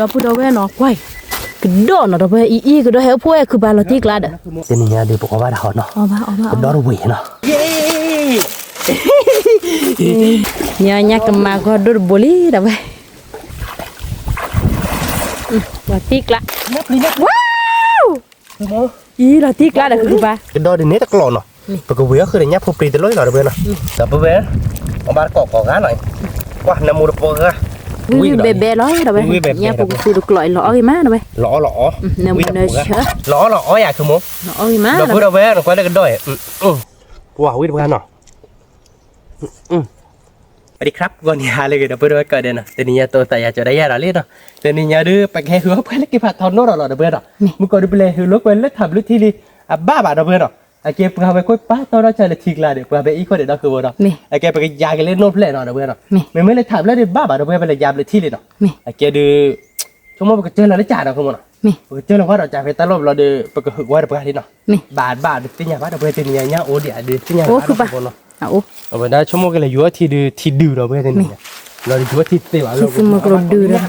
เราพูดเอาไว้เนาะไว้กระโดดเนาะเราไปอีกระโดดเฮลพวกคือบาลติกลาดเดี๋ยวนี้เดี๋ยวบอกว่าดาวเนาะกระโดดวิ่งเนาะเนี่ยกำมาก็ดูบุลีเราไปลาติกละว้าวลาติกลาดคือบ้ากระโดดเดี๋ยวนี้ตะกลอนเนาะปกติก็คือเดี๋ยวนี้พอปรีตลอดเราเบื่อเนาะแต่เบื่อเอาบ้านเกาะกันหน่อยว่าน้ำมูดปอกอะวิ่งเบะล้อเราไปเนี่ยพวกคือลูกลอยล้อกี่ม้าเราไปล้อเนี่ยมันเชื่อล้ออยากคือมั้งล้อกี่ม้าเราพูดเอาไว้เราก็ได้กันด้วยว้าววิ่งกันเนาะสวัสดีครับก่อนยาเลยเดี๋ยวเพื่อนว่าเกิดเด่นนะแต่นี่ตัวแต่อยากจะได้ยาอะไรเนาะแต่นี่ยาดื้อไปแค่หัวไปเล็กกี่ผัดทอนโน่เราเดี๋ยวเพื่อนเนาะมึงก็ดูไปเลยหัวลูกไปเล็กทำลูกที่นี่บ้าเดี๋ยวเพื่อนเนาะไอ้แกเพิ่งเอาไปคุยป้าตอนเราใช้เลยทีกลาเดี๋ยวเพิ่งเอาไปอีกคนเดี๋ยวเราคือว่าเนาะไอ้แกไปยากันเล่นโน้ตเพลย์เนาะเดี๋ยวเพื่อนเนาะไม่เลยทำแล้วเดี๋ยวบ้าเดี๋ยวเพื่อนไปเลยยาเลยที่เลยเนาะไอ้แกดื้อชั่วโมงไปเจอเราได้จ่าเนาะคือมันเนาะไปเจอเราว่าเราจ่าไปตลอดเราเดี๋ยวไปก็หึกว่าเดี๋ยวเพื่อนที่เนาะบาทตีนยาบ้าเดี๋ยวเพื่อนตีนยาเนี่ยโอ้เดี๋ยวตีนยาบ้าเนาะเอาไปได้ชั่วโมงกันเลยยั่วที่ดื้อเราเพื่อนนี่เรายั่วที่เตะว่าเราคือมันก็ดื้อแล้ว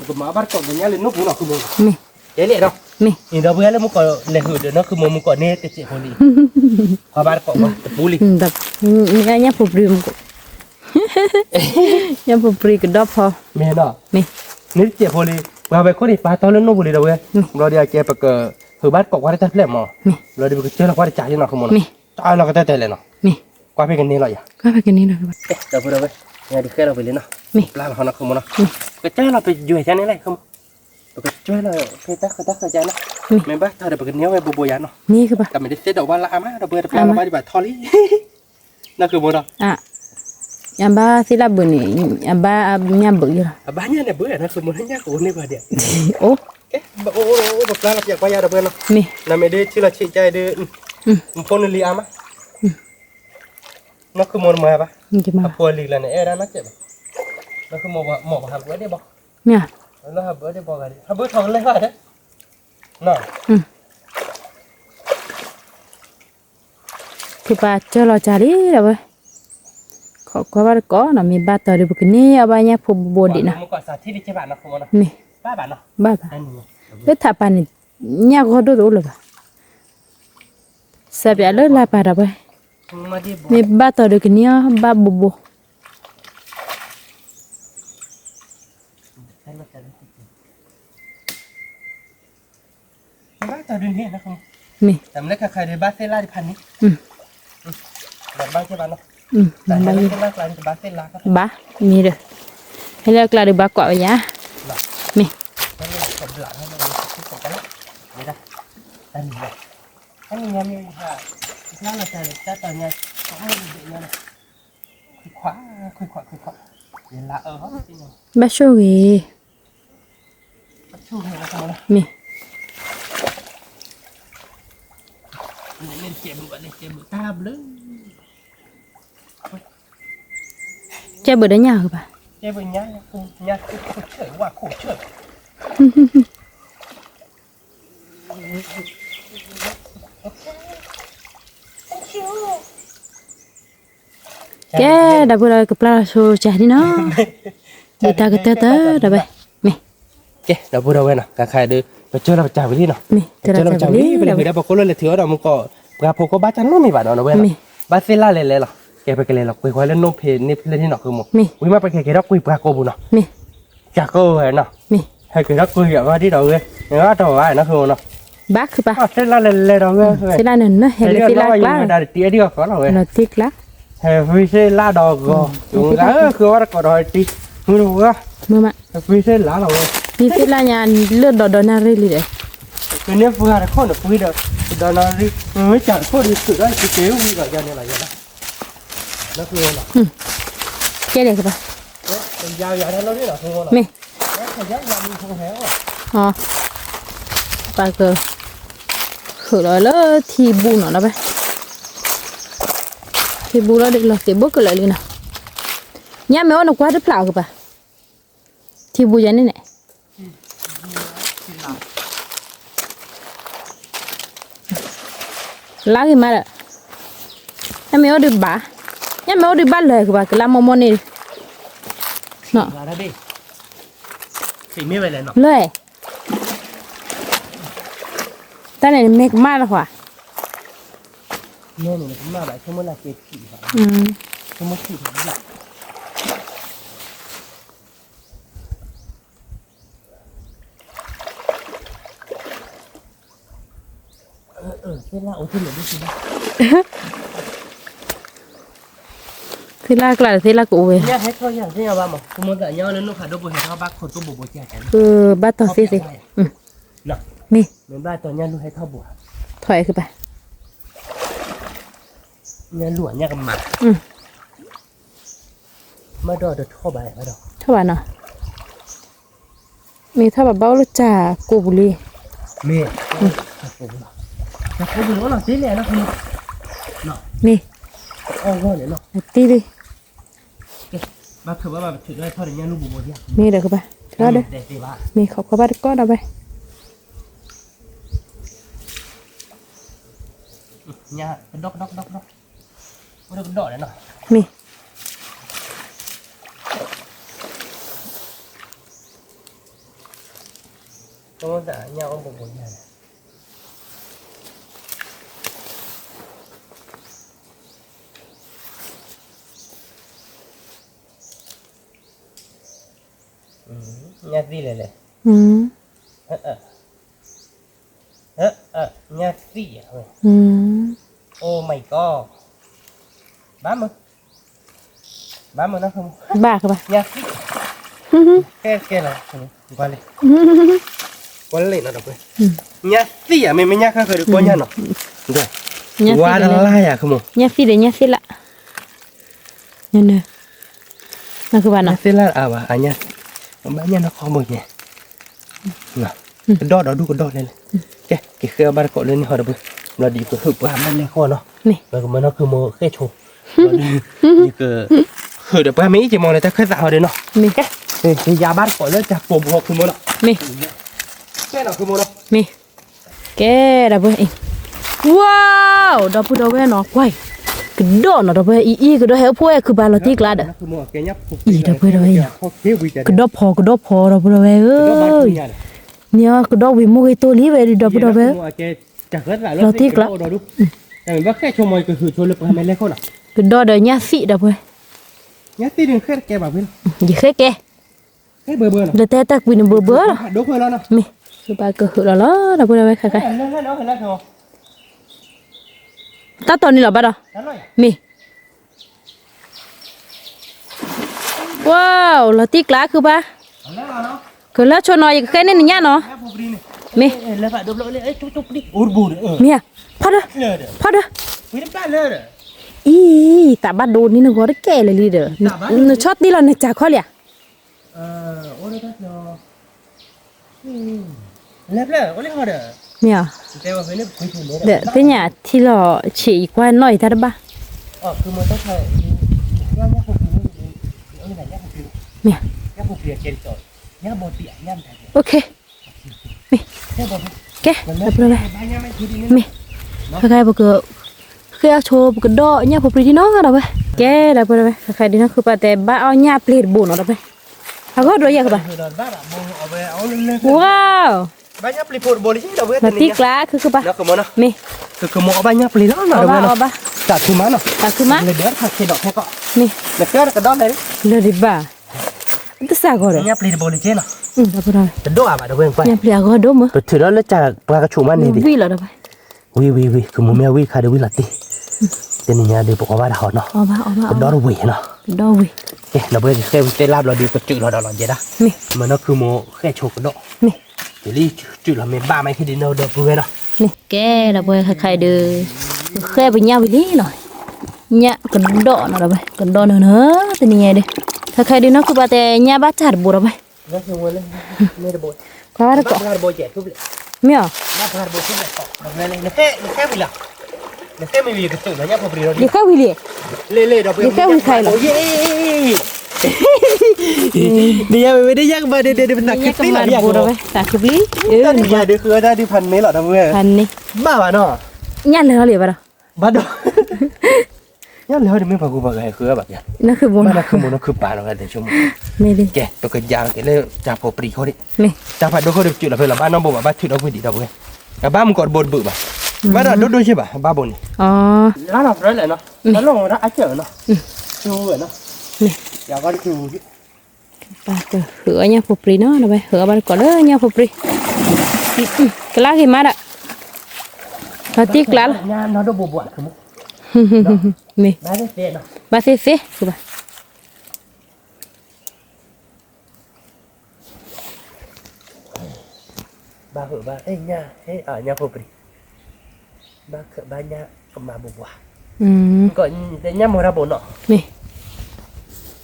ก็มาบ้านก่อนเนี่ยเลยนุ๊กหัวเนาะคือมันเดี๋ยวเลยเนาะนี่เราเพื่อนแล้วมึงก็เลยหืดเดี๋ยวเนาะคือมึงก่อนเนี่ยเตะคนนี้พอบ้านก่อนมาตะปูลิแต่เนี่ยผมปรีมก็เนี่ยผมปรีก็ดอบพอเมียเนาะนี่เจ็บพอดีมาไปคนนี้ปลาตอนเล่นนุ๊กบุรีเราเว้ยเราเดี๋ยวแกไปก็คือบ้านก่อนว่าได้เปลี่ยนมั้งเราเดี๋ยวไปเจอเราว่าได้จ่ายเนาะคือมันจ่ายเราก็ได้เลยเนาะกว่าไปกันนี่เลยก็ไปกันนี่เลยเดี๋ยวพูดเอาไว้เนี่ยดูแค่เราไปเลยเนาะปลาเขาเนาะคือมันเนาะก็จ่ายเราไปอยู่แค่นี้เลยคือก็ช่วยเราเคยตักใจนะไม่บ้าถ้าเดี๋ยวไปกันเนี้ยไปบัวยาเนาะนี่คือปะแต่ไม่ได้เสด็จว่าละอามาเราเบื่อปลาเราไปดีกว่าทอลี่นั่นคือมันเนาะยามบ้าสิลาบุนี่ยามบ้าเนี่ยเบื่ออยู่บ้านเนี่ยเบื่อนะคือมันให้ยากกว่าในบ้านเดียวโอ้โอ้แบบปลาเราอยากไปยาเราเบื่อเนาะนั่นไม่ได้ที่เราชี้ใจเด้อพ่นลีอามานั่นคือมันมาปะพ่นลีแล้วเนี่ยนั่นเจ็บนั่นคือหมอหักไว้ได้บ่เนี่ยแล้วหักไว้ได้บ่กันหักไว้ทองเลยว่าเด้น่ะคือปลาเจอเราจ่าดิเราไปขอว่าก็น่ะมีบ้าต่อดีบุกนี่เอาไปเนี่ยผมบดีนะมึงก็สาธิตที่บ้านนะคุณนะมีบ้านเนาะบ้านแล้วถ้าปานเนี่ยก็ดูดูเลยป่ะสับยาเลยลาปาเราไปมีบ้าต่อดีกันเนี่ยบ้าบุบบ้าต่อดีนี่นะคุณมีแต่เมื่อใครได้บ้าเซล่าที่พันนี้แบบบ้าใช่บ้านเนาะแต่บ้าเซล่ากลายเป็นบ้าเซล่าบ้ามีเลยให้เลิกลาดูบ้ากว่าไปยะมีนี่นะอันนี้เลยอันนี้ยังมีค่ะนั่งเราจะตอนนี้ต้องให้ดูเยอะเลยคุยขวาเวลาบ้าช่วยแล้วกันนะมีเล่นเกมแบบตาบเลยเจ็บเบื่อได้ยังป่ะเจ็บยังเฉยว่าขู่เฉยแกดับเบิลกับปลาโซจ่านี่เนาะดีตาก็เตอะดับไปมีแกดับเบิลเอาไว้นะใครดูไปเจอเราจ่ายไปที่เนาะเจอเราจ่ายไปที่ไปเลยได้บอกคนเลยถือเรามึงก็กระโปรงบ้าจันนู้นมีบาทเอาไว้บ้าเซล่าเลยหรอแกไปกันเลยหรอกคุยคุยเล่นโน้ตเพลนี่เล่นที่หนอกคือหมดวิมาไปแค่เราคุยปลาโกบุเนาะจากโก้เหรอเนาะให้คือเราคุยกับว่าที่เราเลยเนี่ยว่าตัวว่าเนาะคือเนาะบ้าคือปะเซล่าเลยเราเลยเซล่าหนึ่งเนาะเห็นเซล่ากล้าได้ตีเดียวก็เราเลยเราตีกล้าเฮ้ยเซล่าดอกก็ตรงนั้นคือว่าก็รอยตีมือรู้ว่ามือมาเซล่าเราเลยนี่เซล่ายานเลือดดอนนารีเลยcái nếp vừa là con được quý được đó là đi mới chẳng có đi sửa cái kéo như vậy này là vậy đó nó luôn rồi cái này các bạn giao vậy nó biết là thôi mày thời gian làm không héo à ba cơ khử đó là thì bù nó đây thì bù nó được là để bớt cái lại đi nào nhá mấy nó quá rất lạ các bạn thì bù vậy này lá gì mà đấy em mới được bả em mới được bả lời của bà cái làm mông mông này nọ thì mới vậy là nó เลยตอนไหนเมกมากแล้วว่ะ nên là cũng mà vậy không muốn là kẹt chỉ vậy อืม không muốn chỉ vậy là thế là ôi thế là đi gì ทีแรกล่ะทีแรกกูเว้ย nhá hết thôi nhá thế nào ba mà không muốn lại nhau nên nó phải đâu buổi thao bác khổ tôi bổ bổ chè cái คือบ้านต่อสิสิอืม nè มี mình ba tuần nhau luôn hay thao bổ ถอยขึ้นไป nhau lụa nhau cầm mặt อืม mà đòi được thao bài mà đòi เท่าไหร่เนาะมีเท่าแบบเบ้าลูกจ่ากูบุรี mẹ nó không được nó tí lẹ nó không nó มี ô ngon đấy nó ตีดิ ba thử ba thử đây thôi để nhau luôn bổ bổ đi มีเดี๋ยวขึ้นไปเท่าเด้อ để ba มีขอบเข้าบ้านก็เอาไป nha đốc đốc đốc đốc có được đỏ đấy nó มี có dạ nhau ông bổ bổ nhà này nha gì này này อืม nha gì à อืม oh my god bám mà nó không บ้าขึ้นไป nha cái là qua lên qua lên nó đọc đây nha gì à mình nha khơi được qua nha nó rồi เนี่ยสิ qua เดี๋ยว đó lai à không เนี่ยสิเดี๋ยวเนี่ยสิละเนี่ยเนี่ยนั่นคือบ้านเนาะ thế là à bà à nha bán nha nó khó bực nhỉ nè cái đo đó đu cái đo lên cái khơi ba cọ lên họ được là đi cái hụp ba lên kho nó นี่ rồi mà nó cứ mua cái chô đi cái khơi được ba mấy chỉ mò này ta khơi dạo đấy nó มี cái giá bán cọ lên chặt bồm hộp cứ mua nó มี cái nào cứ mua nó มีแกดับเบิ้ลเองว้าวดับเบิ้ลดับเบิ้ลเนาะกวยกระโดดเนาะดับเบิ้ลอีกระโดดเฮลพวยคือบาลติกลาด cứ mua cái nhấpอีดับเบิ้ลดับเบิ้ล กระโดดพอกระโดดพอดับเบิ้ลดับเบิ้ลเอ้ยเนี่ยกระโดดวิมุกไอตัวนี้เว้ยดับเบิ้ลดับเบิ้ล chặt rất là lớn tiếc lắm. đó đúng mình bắt cái cho mồi cứ cho lực hai mấy lấy con nào กระโดดเดี๋ยวเนี่ยสิดับเบิ้ล nhát tí đừng khét kè bảo bên อย่าเคยแก cái bờ bờ nào เดี๋ยวแต่ตักวินเบื่อเบื่อ đúng rồi nó มีคือบาก็คือแล้วดับเบิ้ลดับเบิ้ลใคร nó phải không ๆตาตอนนี้เหรอบ้าดอ nó nói มีว้าวลติกลาคือบ้า nó คือแล้วชวนหน่อยแค่นี้เนี่ยเนาะ nó bù đi này มี là phải đục lỗ lên ấy chúc đi út bù nữa เมียพอเด้อ lơ đấy พอเด้อ quý nó ba lơ đấy อีตาบ้าโดนนี่นึกว่าได้แก่เลยลีเด้อนึกช็อตดีแล้วนะจ่าข้อเลย ôi nó tắt rồi lép lơ có lấy hoa đấy เมีย tao vào phải nước quý thủ nữa เด้อเป็นหยังที่หล่อฉีกว่าหน่อยท่าบ้า cứ mua tao thôi nhá nhá phục gì nữa này nhá phục gì เมีย nhá phục gì trên trời nhá bột tiện nhá này โอเค nhá bột แกดับเบิ้ลเลย ba nhá mấy thứ đi มีใครบอกเกอเคยโชว์บอกดอเนี่ยพอปรีที่น้องกันดับเบิ้ลแกดับเบิ้ลเลยใครดีนะคือป้าแต่บ้าเอาเนี่ยเปลี่ยนบุญดับเบิ้ลเขาก็รวยอยากบ้า rồi đòn bát à bồ ở về áo lên lên ว้าว ba nhá pli phụt bồ đi chứ đâu biết ลติกลาคือบ้า nó có món nào มี cứ mỏ ba nhá pli đó เอา nào บ้า đâu เอา nó บ้า cả thứ má nào ตาคือมะ เลยเดี๋ยวถ้าเคดอกแค่ก็ มี เดี๋ยวก็กระดอนเลย เลยดิบ้าอันตสากอร์ nhá pli bồ đi chứ nào ดับเบิ้ลเลย จะดูอ่ะบ่เดี๋ยวเพิ่นไป เนี่ยเปลี่ยนก็ดม ไปถือแล้วแล้วจากปลากระชูมันนี่ดิ วิ่งแล้วดับเบิ้ล วิคือมึงแม่วิค่ะเดี๋ยววิละติเดี๋ยวนี้เนี่ยเดี๋ยวบอกว่าดาวเนาะ เอาบ้าเอาบ้า กระดอนวิเนาะ ดอวิ เอ๊ะเราเพิ่นแค่เต้ลาบเราดีกว่าจืดเราดอกเย็ดอ่ะ มี มันก็คือโมแค่โชกกระดอก มี เดี๋ยวนี้จืดเราไม่บ้าไม่คิดดีเนาะเดี๋ยวเพิ่นเนาะ นี่แกดับเบิ้ลใครเด้อแค่ไปเนี่ยไปนี่หน่อยเนี่ยกระโดดนะดับเบิ้ลกระโดดเนอะแต่นี่ไงเด้ถ้าใครดีนะคือป้าแต่เนี่ยบ้าจัดบุระเบิ้ล แล้วคือวันเลยไม่ได้บ่อย ก็ว่าได้ บ้า ก็ พลาดบ่อยแจกทุกเลย เมีย บ้าพลาดบ่อยทุกเลยต่อแบบนี้เลยแค่วิละแค่ไม่มีกระจุกแล้วเนี่ยพอปรีเราดิ เดี๋ยวเข้าวิเลย เล่ๆเราไป เดี๋ยวแค่วิใครเหรอ โอ้ยเดี๋ยวไม่ได้ยักมาเดี๋ยวมันหนัก เนี่ ขึ้ ย น ก็ ตีห มา ลังยัก บุระเบิ้ลตาคือบิเออ นี่เดี๋ยวคือได้ที่พันเมตรหรอทำเมื่อ พันนี่ บ้าว่ะเนาะ เนี่ยเลยเขาเหลียบอ่ะ บ้าดอ nhớ lời thì mới vào cuộc cái khứa bạc vậy นั่นคือบน mà nó không muốn nó cứ bà nó để chung ไม่ดิ kệ tôi cái giang cái này chả phổ bì thôi đi นี่ chả phải đâu có được chuyện là phải là ba năm bộ ba chuyện đâu có đi đâu vậy cả ba một con bồn bự bà ba là đôi chứ bà ba bồn อ๋อ lá nào đấy lại nó lồng nó ách chở nó chu vậy nó นี่ chả con chu ปลาก็เหือเนี่ยพอปรีเนาะนะไปเหือมันก่อนเลยเนี่ยพอปรีกล้ากินมาดะมาตีกล้า nha nó đâu bộ bọt không นี่ ba cái xe nó บาเซ่เซ่คือบ่ ba vợ ba ê nha ê ở nhà phổ bì ba khởi ba nha cầm mà bộ bọt อืม gọi để nhà mua ra bộ nọ นี่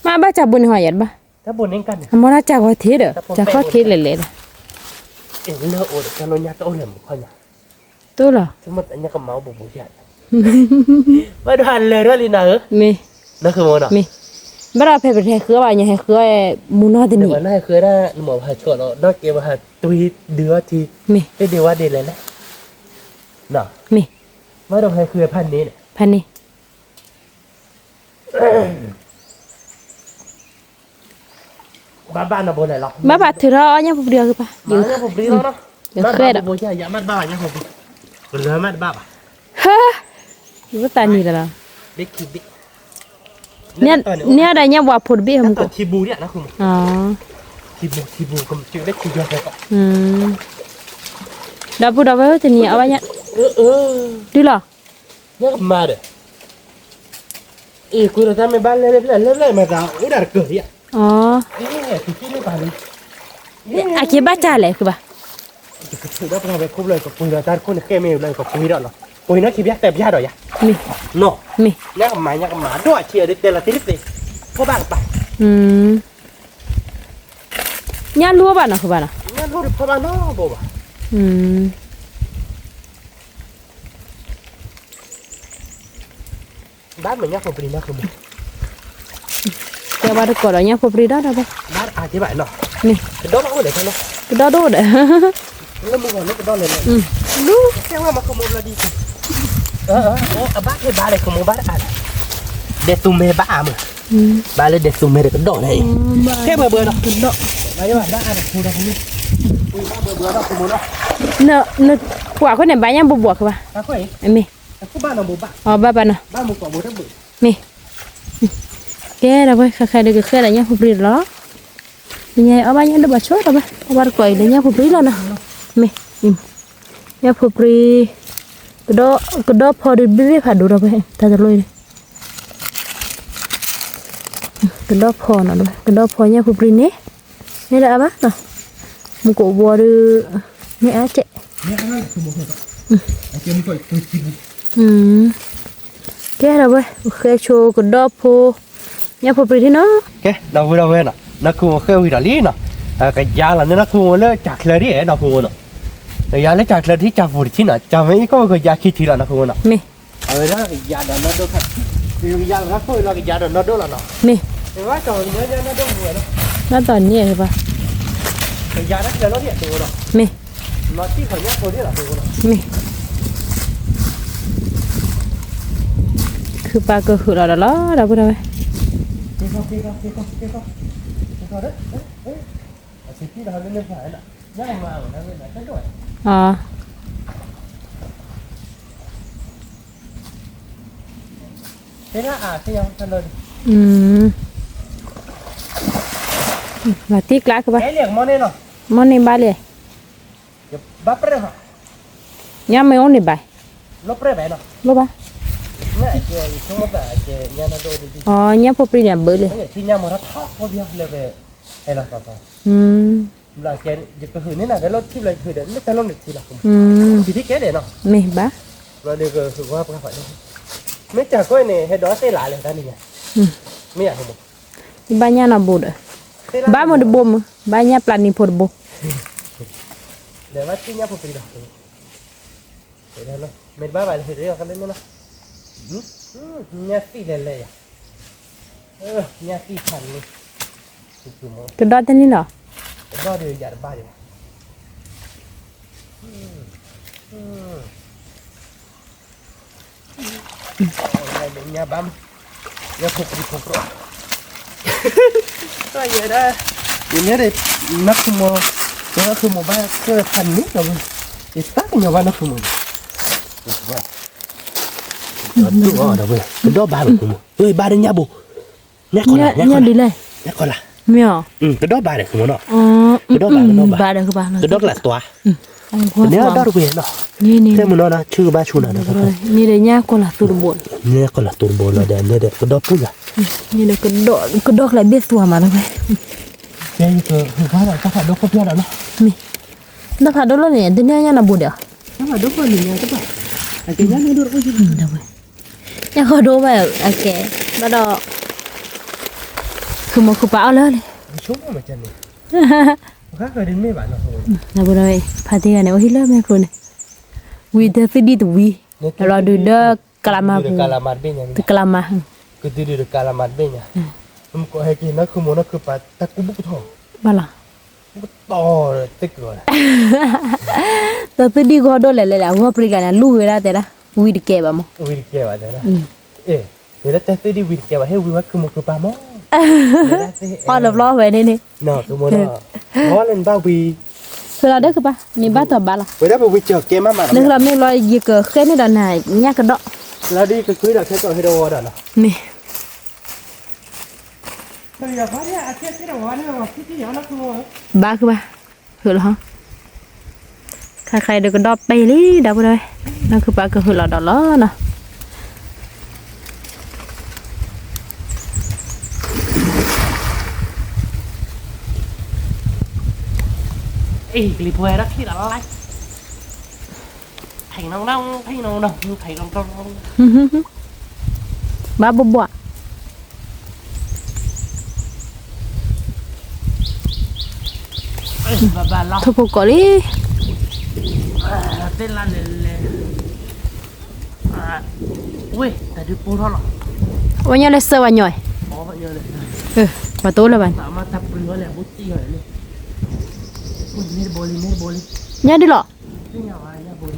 มาบ้าจับบุญหอยยัดบ้า ถ้าบนนี้กัน ทำมาจับหอยเทเด้อจับข้อเทเละๆ เอ็งเลิกโอ้แต่เราnhà tôi làm một con nhà ตัวเหรอ chúng mà nhà cầm máu bộ bọt vậy ba đồ hành lời đó đi nào มี nó không muốn nọ มีบ้าเราเพไปแทคือว่าอย่างให้คือมูนอติ แต่ นี่ วันนั้นคือได้หมอพาชวนเราได้เกี่ยวกับตุยเดือที มี ได้เดียวว่าเดนเลยนะเนาะ มี ว่าเราให้คือพันนี้เนี่ย พันนี่ บ้านเราบนไหนหรอ บ้าบาถือเราเนี่ยพวกเดียวคือปะ อยู่เนี่ยผมดีแล้วเนาะ อยู่เครียดอ่ะ โบยอย่ามัดบ้าเนี่ยผมเรือมัดบ้า เฮ้ยอยู่ว่าตานี่ละ บิ๊กคิดบิ๊ก เนี่ยได้เนี่ยว่าผลบี้ผม ตั ก็ วทีบูเนี่ยนะคุณ อ๋อ ทีบูก็ชื่อได้ทีเดียวเลยก็ อืมดาบูดาไว้จะเนี่ยเอาไว้เนี่ย เออ ดีหรอ เนี่ยมาเด้ออีกูเราทำในบ้านเล่นมาเราอุดรเกิดอ่ะ อ๋อ คือที่นี่บ้านนี้ อาเก็บบ้าจ่าเลยคือปะ คือได้ไปทำไปคุ้มเลยกับปุยเราตาคนเข้มเลยกับปุยเราปุยนักขี้ยาแต่ยาดอยอ่ะ มี เนาะ มี เนี่ยกับหมาด้วยเชียร์เดลติลิสพวกบ้านไป อืมเนี่ยรัวบ้านนะคือบ้านนะ เนี่ยรู้ดิพวกบ้านเนาะบ่บ่ อืม บ้านเหมือนเนี่ยผมปรีนะคือมึง เดี๋ยวบ้านก่อนเราเนี่ยพอปรีได้ได้ปะ บ้านอธิบายเนาะ นี่ เป็นดอกอะไรกันเนาะ ก็ได้ดูเด้อ แล้วมึงก่อนนี่เป็นดอกเลยเนาะ อืม ลูกแค่ว่ามาขโมยเราดีสิบ้านให้บ้านเลยขโมยบ้านอะไรเด็ดตุ้มเมบ้ามึง อืม บ้านเลยเด็ดตุ้มเมเด็กกระโดดเลยแค่เบื่อเนาะ เนาะ ไม่ได้ว่าบ้านอะไรกูได้คุณอุ้ยบ้าเบื่อเนาะขโมยเนาะ เนาะกว่าคนไหนบ้านยังบวกคือปะ ตาคุย ไอ้เมย์ แต่กูบ้านเราบุบ้าน อ๋อบ้านนะ บ้านมึงก่อนบุทั้งบุ มีแกเราไปใครๆเด็กเคยอะไรเนี่ยพอปรีหรอยังไงเอาบ้านยังได้บ้านช่วยเราไปเอาบ้านก่อยเลยเนี่ยพอปรีแล้วนะมีเนี่ยพอปรีก็ดอพอดีบีผ่านดูเราไปถ้าจะลุยก็ดอพอนะดูก็ดอพอเนี่ยพอปรีเนี่ยนี่แหละบ้านเนาะมึงก็บัวดูเนี่ยอาเจ๊ เนี่ยอะไรขโมยเหรอไอ้เจ้ามึงก่อนตุ้ยกิน แกเราไปเคยโชว์ก็ดอพอเนี่ยพอปรีที่เนาะ cái đâu về nè nó cũng khơi hủy lý nè cái giá là nó cũng nó chặt lời đi nó cũng nè cái giá nó chặt lời thì chặt vụt chứ nè chặt mấy cái giá khi thì là nó cũng nè มี đó cái giá đó nó đâu thật thì cái giá nó khơi là cái giá đó nó đâu là nó มี thì quá trời mới nó đâu vừa đó น่าตอนนี้คือปะ cái giá đó là nó điện từ nó มี nó chỉ phải nhắc thôi đấy là từ nó มีคือปลาก็คือเราเนาะเราพูดอะไร cái con đấy thì khi nào lên phải là nhắc mà nó lên lại cái rồi อ๋อ thế đó thế nhau thân lên อืมมาตีกลาคือปะ cái liền món này nó มันในบ้านเลย bắp đấy hả ยังไม่เอาในบ้าน lốp đấy vậy nó รู้ปะ nè chị không mất là chị nhà nó đôi đi อ๋อยังพอปรีเนี่ยเบื่อเลย ที่เนี่ยมันทักพอดีเลยไอ้ละต่อ อืม หลังแกจะก็คือนี่นะแต่รถที่เลยคือเดี๋ยวไม่แต่รถหนึ่งทีละผม อืม ทีที่แกเดี๋ยวเนาะ ไม่บ้า เราเดี๋ยวก็คือว่าประกาศไม่จากก้อยเนี่ยให้ดอสเต้หลายเลยท่านนี่ไงไม่อยากผม บ้านยังน่าบูดบ้านมันดูบ่มบ้านยังปลานิพนธ์บ่ เดี๋ยวว่าที่เนี่ยผมไปดอกเดี๋ยวนะเม็ดบ้าไปเดี๋ยวกันเล่นนะเนี่ยตีเลยอ่ะเนี่ยตีพันเลยคือมั้ง ก็ดอดนี่เหรอ ก็เดี๋ยวอยากบ้าอยู่อะไรเนี่ยบ้า ya pokokก็เยอะได้อย่างนี้เลยนักขโมยนักขโมยบ้านก็ทันนิดหน่อยอีสักอย่างว่านักขโมยว่าตัวเดี๋ยวเว้ยเป็นดอกบานขโมยเฮ้ยบานเนี่ยบุเนี่ยคนละเนี่ยดีเลยเนี่ยคนละไม่หรอเป็นดอกบานขโมยเนาะเป็นดอกบานคือบ้านเป็นดอกหลักตัวเนี่ยดอกเวยเนาะนี่แต่มันเนาะชื่อบ้านชูน่ะนะนี่เลยเนี่ยคนละตัวบนเนี่ยคนละตัวบนแล้วเดี๋ยวเนี่ยเป็นดอกพุ่งอ่ะนี่เลยก็ดอกอะไรเบี้ยตัวมาแล้วไงเนี่ยคือเขาแบบจะผัดดอกเขาเพี้ยนแล้วเนาะมีนักผัดดอกแล้วเนี่ยเดี๋ยวเนี่ยน่าบุญเดียวนักผัดดอกคนหนึ่งเนี่ยจะแบบไอ้เจ้าเนี่ยดอกก็ยิ่งเดี๋ยวเว้ยเนี่ยเขาดูแบบโอเคบ้าดอกคือมันคือเปล่าเลยชุ่มเหมือนกันเนี่ยข้าเคยเดินไม่บ้านเนาะน่าบุญเลยพาที่กันเนี่ยว่าฮิลเลอร์ไม่คนวีเดอร์ฟิดีตัววีเราดูเด้อกลามาบุกลามาเบญกลามาคือดูกลามาเบญมันก็ให้กินนักคือมันนักคือปัดตะกุบุกทองบ้าล่ะต่อติ๊กเลยแต่ฟิดีก็โดนเลยหัวปริกันนะลูกเวลาแต่ละวีดเก็บมั้งวีดเก็บอะไรนะเดี๋ยวแต่ฟิดีวีดเก็บให้วีว่าคือมันคือปลาหม้ออ๋อหลบล้อไว้นี่เนาะคือมันเพราะเล่นบ้าวีคือเราได้คือปะมีบ้าต่อบ้าล่ะเวลาไปเจอเกมมานึกเราไม่ลอยยีเกิดแค่นี้ดอนไหนเนี่ยกระโดดแล้วดีก็คือเราใช้ตัวให้ดูดอนเนาะนี่บ้าคือบ้าคือเหรอใครๆเดี๋ยวก็ดอไปเลยเดี๋ยวไปเลยนั่นคือบ้าก็คือเราดอล้อเนาะกลีบเวรักที่อะไรไผ่น้องไผ่น้องไผ่น้องบ้าบัวทุกคนเลยเต้นลั่นเลยเว้ยแต่ดูปูเท่าหรอวันนี้เลยเสือวันย่อยวันนี้เลยประตูเลยบ้านสามารถทับปืนเลยบุตรเลยนี่บอลเนี่ยดิหรอนี่อะไรเนี่ยบอล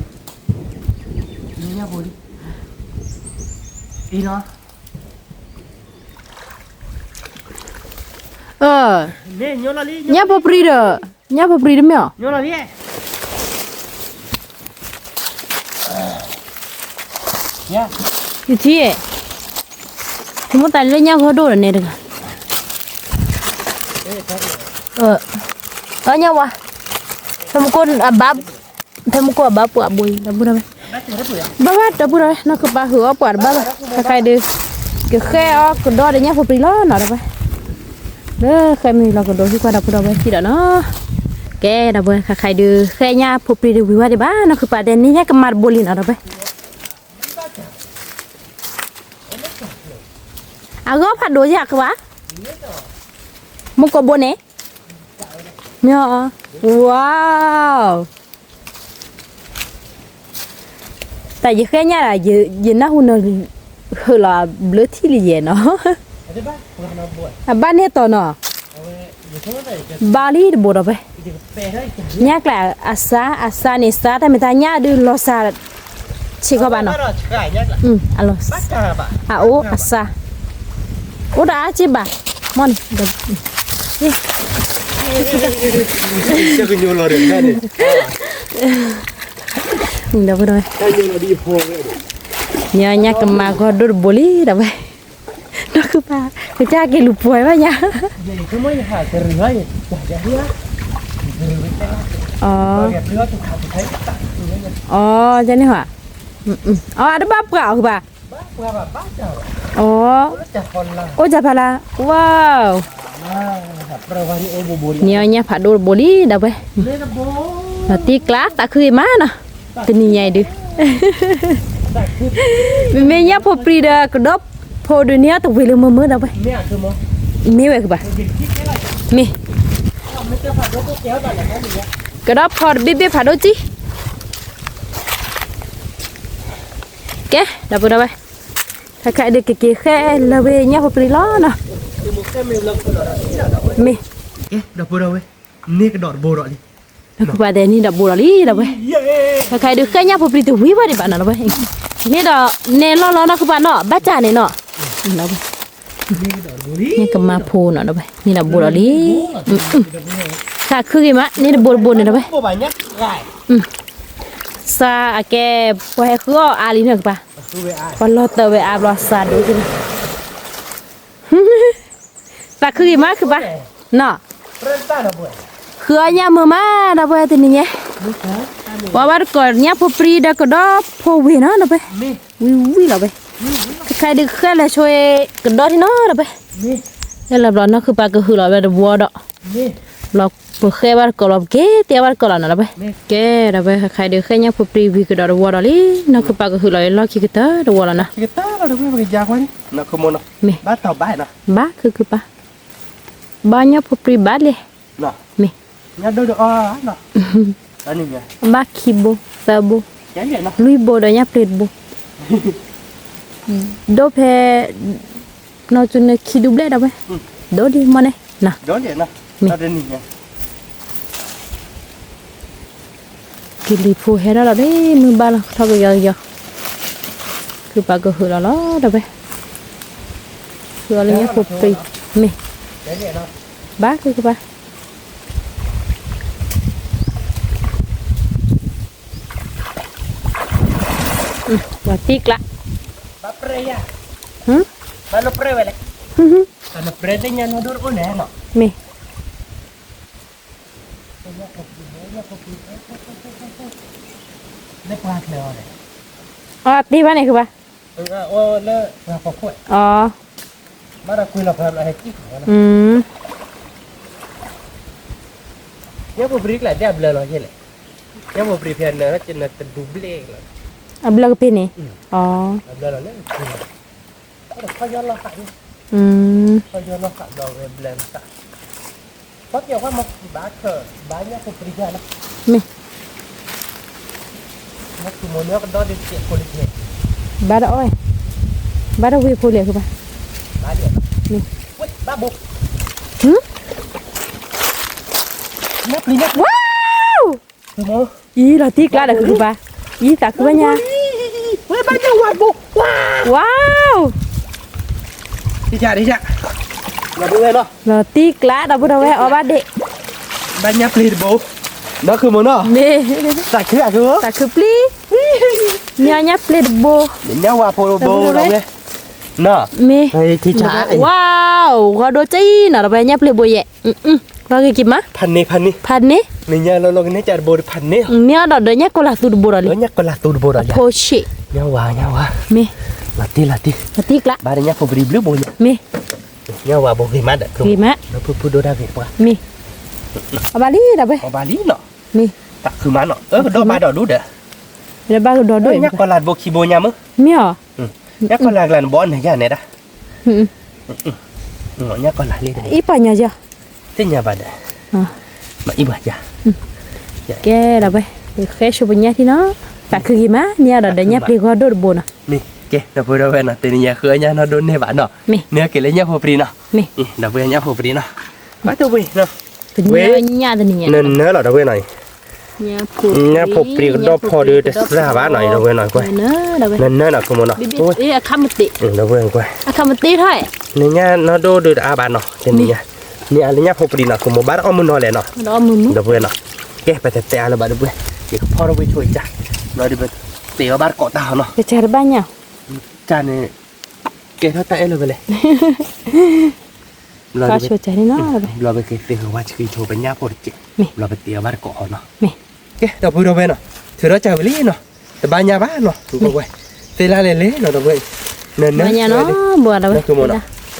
นี่บอลอีเนาะเนี่ยพอปรีเด้อเนี่ยพอปรีเด้อมั้ยโยนอะไรเนี่ยอยู่ที่ที่มันแต่เรื่องเนี่ยเขาดูเนี่ยดึงเนี่ยวะทำคนบับทำคนบับปวดบุยดับบุญอะไรบ้าดับบุญอะไรนักบ้าหัวปวดบ้าใครดูก็แค่ออกก็ดอเนี่ยพอปรีล้อหน่อยไปเด้อใครมีเราก็โดนที่กว่าดับบุญอะไรที่เด้อเนาะแกดับบุญใครดูแค่เนี่ยพอปรีดูวิวาดีบ้านักประเด็นนี้เนี่ยก็มาบุลินอะไรไปก็ผัดโดยากวะมุกบนเนี่ยเนี่ยว้าวแต่ยังแค่เนี่ยlà giờ nó hun hơi là lứa thi lì nó ban hết to nó Bali bộ đâu vậy nhắc là asa này sa tại mình ta nhắc đưa lo sa chỉ có bạn nó alo ô asa ô đã chứ bà mon chắc cái nhiều rồi đấy đâu rồi đi nhớ nhắc cầm mà có đôi boli đâu vậy nó cứ ba cái cha cái lụp vội quá nhá cho nên hả đó bắp gạo bà ô chả phải là wow nhiều nha phải đôi boli đâu vậy là tiếc lát ta khơi má nè tình nhảy đi mình nhá phô pri đó cái đó phô đôi nhá tụi mình mơ đâu vậy mẹ vậy bà mẹ cái đó phô bê phải đâu chứ cái đâu vừa đâu vậy thay cái được cái kia khe là về nhá phô pri đó nè mẹ đâu vừa đâu vậy nè cái đọt bồ đọt đi bà đây ni đập bùa đi đâu vậy khai được cái nhá phụ pri từ quý vậy bạn nào vậy nè đó nè lo nó các bạn nó bắt trà này nọ đâu vậy นี่ก็มาพูเนาะเด้อไปนี่น่ะบัวดิถ้าคือกี่มะนี่บัวนี่เด้อไป บ่บาเนี้ยไก่ ซาอาแกพอให้คืออาลีเนกปะ คือเวอา ปลอเตเวอาบลอซาดูสิตาคือกี่มะคือปะเนาะ เริ่มต้นนะบ่ คืออันยามือมาดาเวตินี่ไงว่าว่าก่อนเนี่ยพอปรีดาก็ดอพอเวนะนะไป มี วิละไปใครดึกแค่ละช่วยกระดอที่เนาะนะไป มี แล้วเราเนาะคือปลาก็คือเราแบบบัวดอก มี เราเปิดแค่ว่าก็เราเก๋เตี้ยว่าก็เรานะไปเก๋เราไปใครดึกแค่เนี่ยพอปรีวิก็ดอบัวดอลี่เนาะคือปลาก็คือเราคิดกันเตอร์บัวแล้วนะ kita ada berapa kerja kau ni nak ke mana Me. batau baik nah บ้าคือปะbanyakพอปรีบ้าเลย nah มี nya do ah nah ani nya บ้าคิโบซาโบ jadi nah ลุยโบดเนี่ยเปรตโบโดเพนอจุนคิดูเบลได้ไหมโดดีมาเนี่ยนะ do je nah Me. ada ni nya กิริฟูเฮราเราได้มือบาลทอกยอคือปากก็คือเราได้ไหมคืออะไรเงี้ยพอปรีมี jadi nah บ้าคือปะว่าติกละ bapre ya ฮึ mana pre wele ฮึฮึ ana pre de nya nodur one no มี ne pa le ore อ๋อตีบ้านไหนคือปะ oh le apa kau อ๋อ mara kui la pa la he ki อืม ya bo break la dia bla lo je le ya bo break pian na chen na double la อับลักเป็นนี่อ๋อ bla lo le ada kaya la ka อืม kaya la ka do we bla ta Pak ya kan mau baca banyak aku pergi lah. มี Nak semuanya kan dah di tiap kulit ni. บ้าดอ้อยบ้าดวิพูเรียคือปะ Ada. มี Wait, babu. ฮึ Nak beli nak. ว้าว Semua. อีเราตีกล้าเด้อคือปะอีตาคือปัญญา Wait, banyak wabu. Wah. ว้าว Dijak, dijak. Nak dua dah. เราตีกล้าเราพูดเอาไว้เอาบ้าเด็ก Banyak beli bu. Nak ke mana? เน่ Tak kira ke? ตาคือปลีเนี่ยเนี่ยเปลดโบ Dia wapo bu dah ni. Nah. เม Hai dijak. ว้าวเขาโดนจี้น่ะเราไปเนี่ยเปลดโบเย่เราเคยกินมะ Pan ni. พันนี่ Ni nya lo ni jar bu pan ni. เนี่ยเราเดินเนี่ยก็หลักตูดโบราณ Lo nya ko lah tu bu dah. โพชิ Nyawa, nyawa. เม Latih, latih. เราตีกล้า Barunya aku beri blue bonya. เม Nyawa bu gimana? กินมะ Lo pu do dah apa? เมเอาบาลีเราไป Kau Bali no. เม Tak ke mana? Do ba do dah. แล้วบ้าก็โดนด้วย Nya ko lah bo kibonya mah. เมียว Nya ko lah lan bon ya ne dah. อืม Nya ko lah le dah. อีปัญญาจ้ะ Tinya bada. อ่า Ma ibu aja. แกเราไปแค่ชุบเนี่ยที่เนาะแต่คือกี่มะเนี่ยเราเดินเนี่ยเปลดก็โดนโบนะ Ni, ke, dah pu dah na. Tinya ke nya no don ne ba no. Mi. Nya ke le nya po pri no. เม Ni, dah pu nya po pri no. Ba tu wi no. เป็นเนี่ยตัวนี้ Nen ne la dah wi noi. เนี่ย Nya po pri do po de sa ba noi dah wi noi ko. เนอะเราไป Nen ne na ke mana. บิบิ Oi. เอ๊ะคำมันติ Dah wi ko. คำมันติเท่าไหร่ Ni nya no do de ba no. Tinya. Ni ale nya po pri no ko mo ba o mo no le no. เรามือมือ Dah pu na. Ke pa te ala ba de pu. Ke po ro wi chui cha. No de bet. Te ba ko ta no. จะเจอบ้านเนี่ย Cha ne. Ke tho ta ele bele. ก็ช่วยใจนี่เนาะเราไป เราไปเตียวว่าชีโชว์เป็นญาปวดจิ มี เราไปเตียวบ้านเกาะเนาะ มี เอ๊ะเราพูดเราไปเนาะถือเราจ่ายไปลี่เนาะแต่บ้านยาบ้านเนาะถูกป่ะเตล่าเล่ๆเนาะเราไปเนิน บ้านเนี่ยเนาะบัวเราไป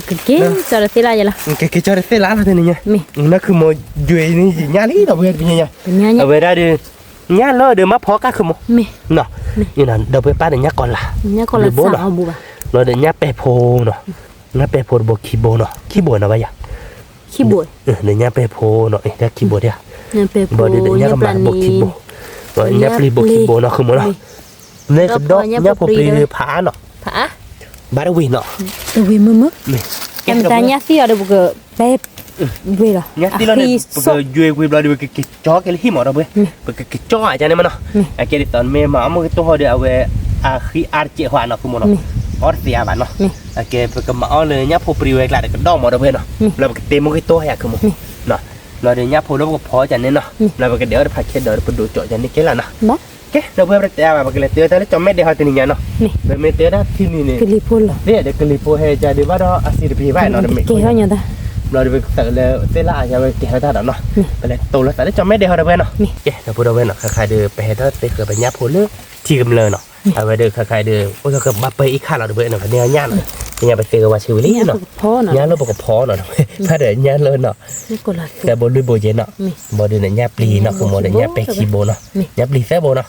ก็เก่งจะได้สิละยังล่ะ que chore ตล่าละทีนี้ มี นั่นคือโมยูเอนี่ญาลี่เราไปเป็นยัง เป็นเนี่ยเนี่ย เอาไปได้ดิญาเลอเดี๋ยวมาพอกันคือโม มี เนาะนี่นั่นเราไปป้าเดี๋ยวญาก่อนละ เนี่ยคนละสาวเอาบัว เราเดี๋ยวญาเปโพเนาะญาเปโพบอกคีโบเนาะคีโบนะวะยา ขี้บัว เดี๋ยวญาเปโพเนาะเดี๋ยวคีโบเดียว เนี่ยเปโป บ่ได้เnyaก็มาบ่คิดบ่ว่าเnyaปลีบ่คิดบ่เนาะคือมื้อเนาะในกับดอกเnyaบ่ปลีผาเนาะ ผา บาดวิเนาะ ตัววิมือมือ นี่ แกมตาเนี่ยสิเอาเดี๋ยวก็เป๊ะเวลา เnyaติเราเนี่ยบ่อยู่คุยบ่ได้บ่กิจอกันหิมเอาเบ้บ่กิจออาจารย์เนี่ยมันเนาะไอ้เกดิตอนแม่มาเอามาตัวเดียวเอาไว้อาคีอาร์เจฮวาเนาะคือมื้อเนาะ ออสเซียบ้านเนาะโอเคไปก็มาเอาเลยเนี่ยพอปรีไว้กลายก็ดองหมดเลยเนาะแล้วก็เต็มมันก็ตัวอยากคือมั้งเนาะเราเดี๋ยวเนี่ยพอแล้วก็พอจันเนี่ยเนาะแล้วก็เดี๋ยวผัดเค็ดเดี๋ยวไปดูโจจันนี่แค่ละเนาะโอเคเราเพื่อไปแต่ว่าก็เลยเตือนแต่แล้วจอมไม่ได้หาตัวนี้เนาะเราไม่เตือนได้ที่นี่เนี่ย กะลิพูดเหรอ เนี่ยเดี๋ยวกะลิโพเฮจะดีว่าเราอาศิรพีไว้เนาะเดี๋ยวไม่ เกี่ยวยังไง เราจะไปแต่เลยเตล่าจะไปเกี่ยวท่าเนาะไปเลยโตแล้วแต่ได้จอมไม่ได้หาตัวเนาะโอเคเราพูดเอาไว้เนาะใครเดือไปเฮท่าเตะเกิดไปเนี่ยพอเลือกที่กำเนิดเนาะเอาไปเดือใครเดือโอ้ยก็มาไปอีกข้าเราเดือเนาะเนี่ยย่านเนาะเนี่ยไปเจอว่าชิวลี่เนาะ พ่อเนาะ ย่านเราบอกกับพ่อเนาะถ้าเดือย่านเลยเนาะ นี่ก็ละ แต่บนด้วยโบเจนเนาะบนด้วยเนี่ยปลีเนาะคือโมเดลเนี่ยไปคีโบเนาะเนี่ยปลีเซโบเนาะ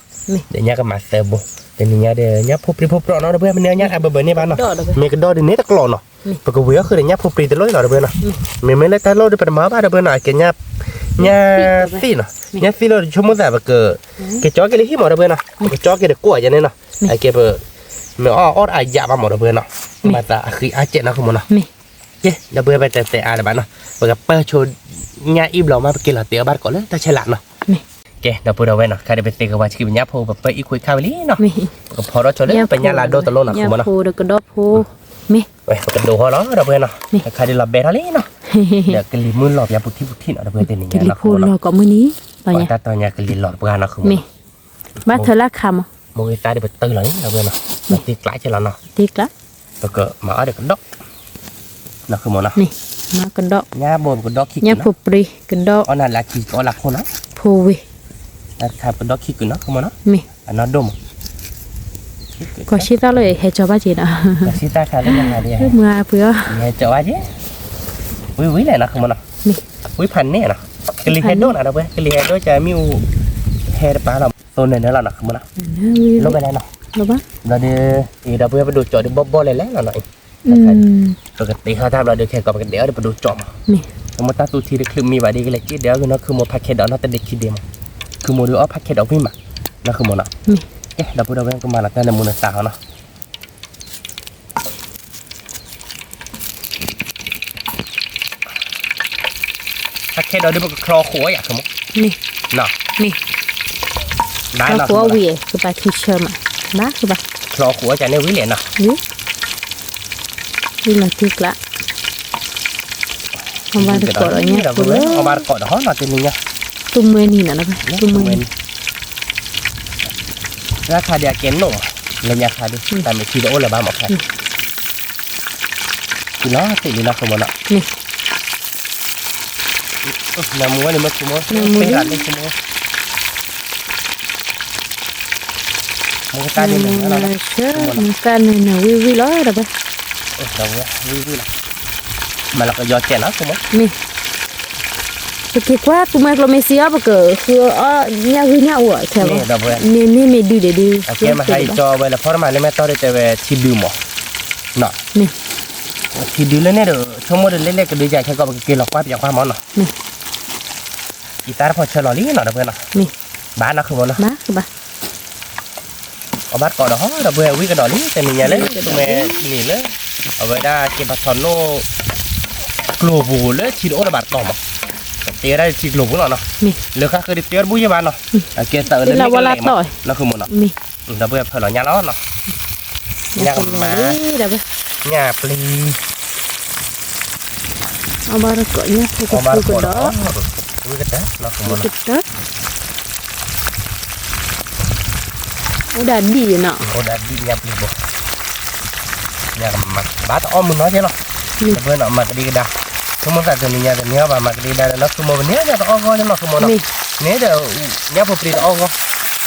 เดี๋ยวเนี่ยก็มาเซโบแต่เนี่ยเดี๋ยวเนี่ยพบปรีพบเปราะเนาะเพื่อนมันเนี่ยเบอร์เนี่ยบ้านเนาะเมกดอดินเนี่ยตะกลอนเนาะปกติก็คือเนี่ยพบปรีตะลอยเนาะเพื่อนเนาะไม่เลยตะลอยด้วยประมาณบ้านเพื่อนเนาะแกเนี่ยซีเนาะเนี่ยซีเราชั่วโมงแต่แบบแกจ่อแกเลยที่หมดเพื่อนเนาะแกจ่อแกเด็กกล้วยอย่างนี้เนาะไอ้แกเบอร์เมื่ออ้อไอ้ยามาหมดเพื่อนเนาะมาตาคืออาเจนะคุณมันเนาะเย้เดี๋ยวเพื่อนไปแต่อะไรบ้านเนาะเปิดเปิดโชว์เนี่ยอิ่มเรามาไปกินหลังเตี๋ยวบ้านก่อนเลยแต่ใช่หลังเนาะโอเคเดี๋ยวพูดเอาไว้เนาะใครได้ไปเตะกับว่าชิบะยาโพแบบไปอีคุยข้าวลี่เนาะก็พอเราชนเลยเป็นยาลาโดตะโลนะคุณมันเนาะ โพเด็กกระดอโพมิ เว้ยมันก็ดูหัวเราะเราเพื่อนเนาะใครได้หลับเบทอะไรเนาะเดี๋ยวกลีมือหลอบยาปุถุเนาะเพื่อนเต็มนี่ กะลิ เนาะ พูดรอก็มื้อนี้ไป ว่า เนี่ย ตาตอนยากลีหลอดเพื่อนเนาะคุณ มิบ้านเธอละคำ โมกิตาได้ไปตื่นหลังเราเพื่อนเนาะตีกลายใช่แล้วเนาะ ติกละ แล้วก็มาเอาเด็กกันดอกนะคือมันเนาะ นี่มากันดอก ยาบนกันดอกขี้ เนี่ย กิน ผูปรีกันดอก อ๋อนั่นแหละขี้ก็หลักคนนะ โพวิ นั่นครับกันดอกขี้กินเนาะคือมันเนาะ มิ อันนั้นดม ก็ชิตาเลยเฮจอบ้าจีนะ แต่สิตาขาได้ยังไงดี เมื่อเพื่อ เนี่ยจะว่าจีวิเลยนะคือมันเนาะ นี่ วิพันเนี่ยนะกลีเฮดโดนะเราเพื่อนกลีเฮดโดจะมีเฮดปลาเราโซนเนี่ยเราเนาะคือมันเนาะลงไปแล้วเนาะ รู้ปะ เราเดี๋ยวเราเพื่อนไปดูจอดบ๊อบเลยแล้วหน่อยปกติเขาทำเราเดี๋ยวแค่กับเดี๋ยวไปดูจอม นี่ สมมติตาตูทีได้คือมีไว้ดีกันเลยเดี๋ยวคือเนาะคือโมพาเคดเอาเนาะแต่เด็กคิดเดียวคือโมดูเอาพาเคดเอาพี่มานั่นคือโมเนาะ นี่ เอ๊ะเราพูดเอาไว้ก็มาแล้วแต่ในมูลสาวเนาะพาเคดเอาด้วยมันก็คลอหัวอย่างสมมติ นี่ เนาะ นี่ ได้ เรา เนาะ หัวเวียคือปลาคิเชอร์มาบ้าคือปะ คลอหัวจะในวิเลนเนาะ นี่นี่เราติกละทำบ้านเกาะอะไรเงี้ย เรา กู พูด เล เลย ย เอาบาร์ก่อนเนาะเนาะตัวนี้เนี่ย ตุ้มเมนี่นะนะปะตุ้มเมนี่ ราคาเดียเกนโน่เลยราคาดิแต่ไม่คิดว่าโอ้ละบ้าหมอกใครกินเนาะติดเลยนะสมมติเนาะ นี่ น้ำมัวนี่มันคือมัวเป็นร้านนี่คือมัวมันก็ตาดีเหมือนกันนะ เชื่อมันกันเนี่ยวิวิล้อนะปะ เราวิละมาแล้วก็ยอดแก่นะคือมัว นี่สกิกว่าตุ้มเมกโลเมเซียปะเกอคือเนี่ยคือเนี่ยอ่ะแค่ว่า นี่เราเพื่อน นี่ไม่ดูเดี๋ยวดู โอเคมาให้จอไว้แล้วพอมาเลยแม่ต่อได้แต่ว่าชีดูหมอเนาะ นี่ ชีดูเลยเนี่ยเดี๋ยวชั่วโมงเล็กๆก็ดูใจแค่ก็กินหลอกว่าอย่างความมันเนาะ นี่ กีตาร์พอเชลลี่เนาะเราเพื่อนเนาะ นี่ บ้านนะคือมัวเนาะ บ้าคือปะ เอาบ้านก่อนเนาะเราเพื่อนวิ่งกระดอลี่แต่มีอย่างเลยตัวแม่นี่เลยเอาไว้ได้เก็บผักทอนโน่กลัวบูเลยชีโอระบาดต่อมาเตี้ยได้ชีกลัวบูเนาะ นี่ เหลือค่าคือเตี้ยบุยบ้านเนาะเกสเตอร์ นี่เราเวลาต่อย นั่นคือมันเนาะ นี่ เราเพื่อนเพื่อนเราหยาล้อเนาะหยาหมา เดี๋ยวไป หยาปลี เอาบาร์ก่อนเนี่ยคือ เอาบ้าน คือ ก่อน ดอ เนาะวิ่งกันเด้อเนาะคือมัน คือดอเอาดันดีเนาะ โอ้ได้ดีหยาปลีบ่หยามาบ้านอ้อมมึงน้อยใช่เนาะเพื่อนเนาะมากระดีกระดาคือมันแต่ตัวนี้ตัวนี้ว่ามากระดีได้แล้วคือมันเนี้ยเนี่ยอ้อก็เนี่ยเนาะคือมันเนาะ นี่ เนี่ยเดี๋ยวเนี่ยพอปรีอ้อก็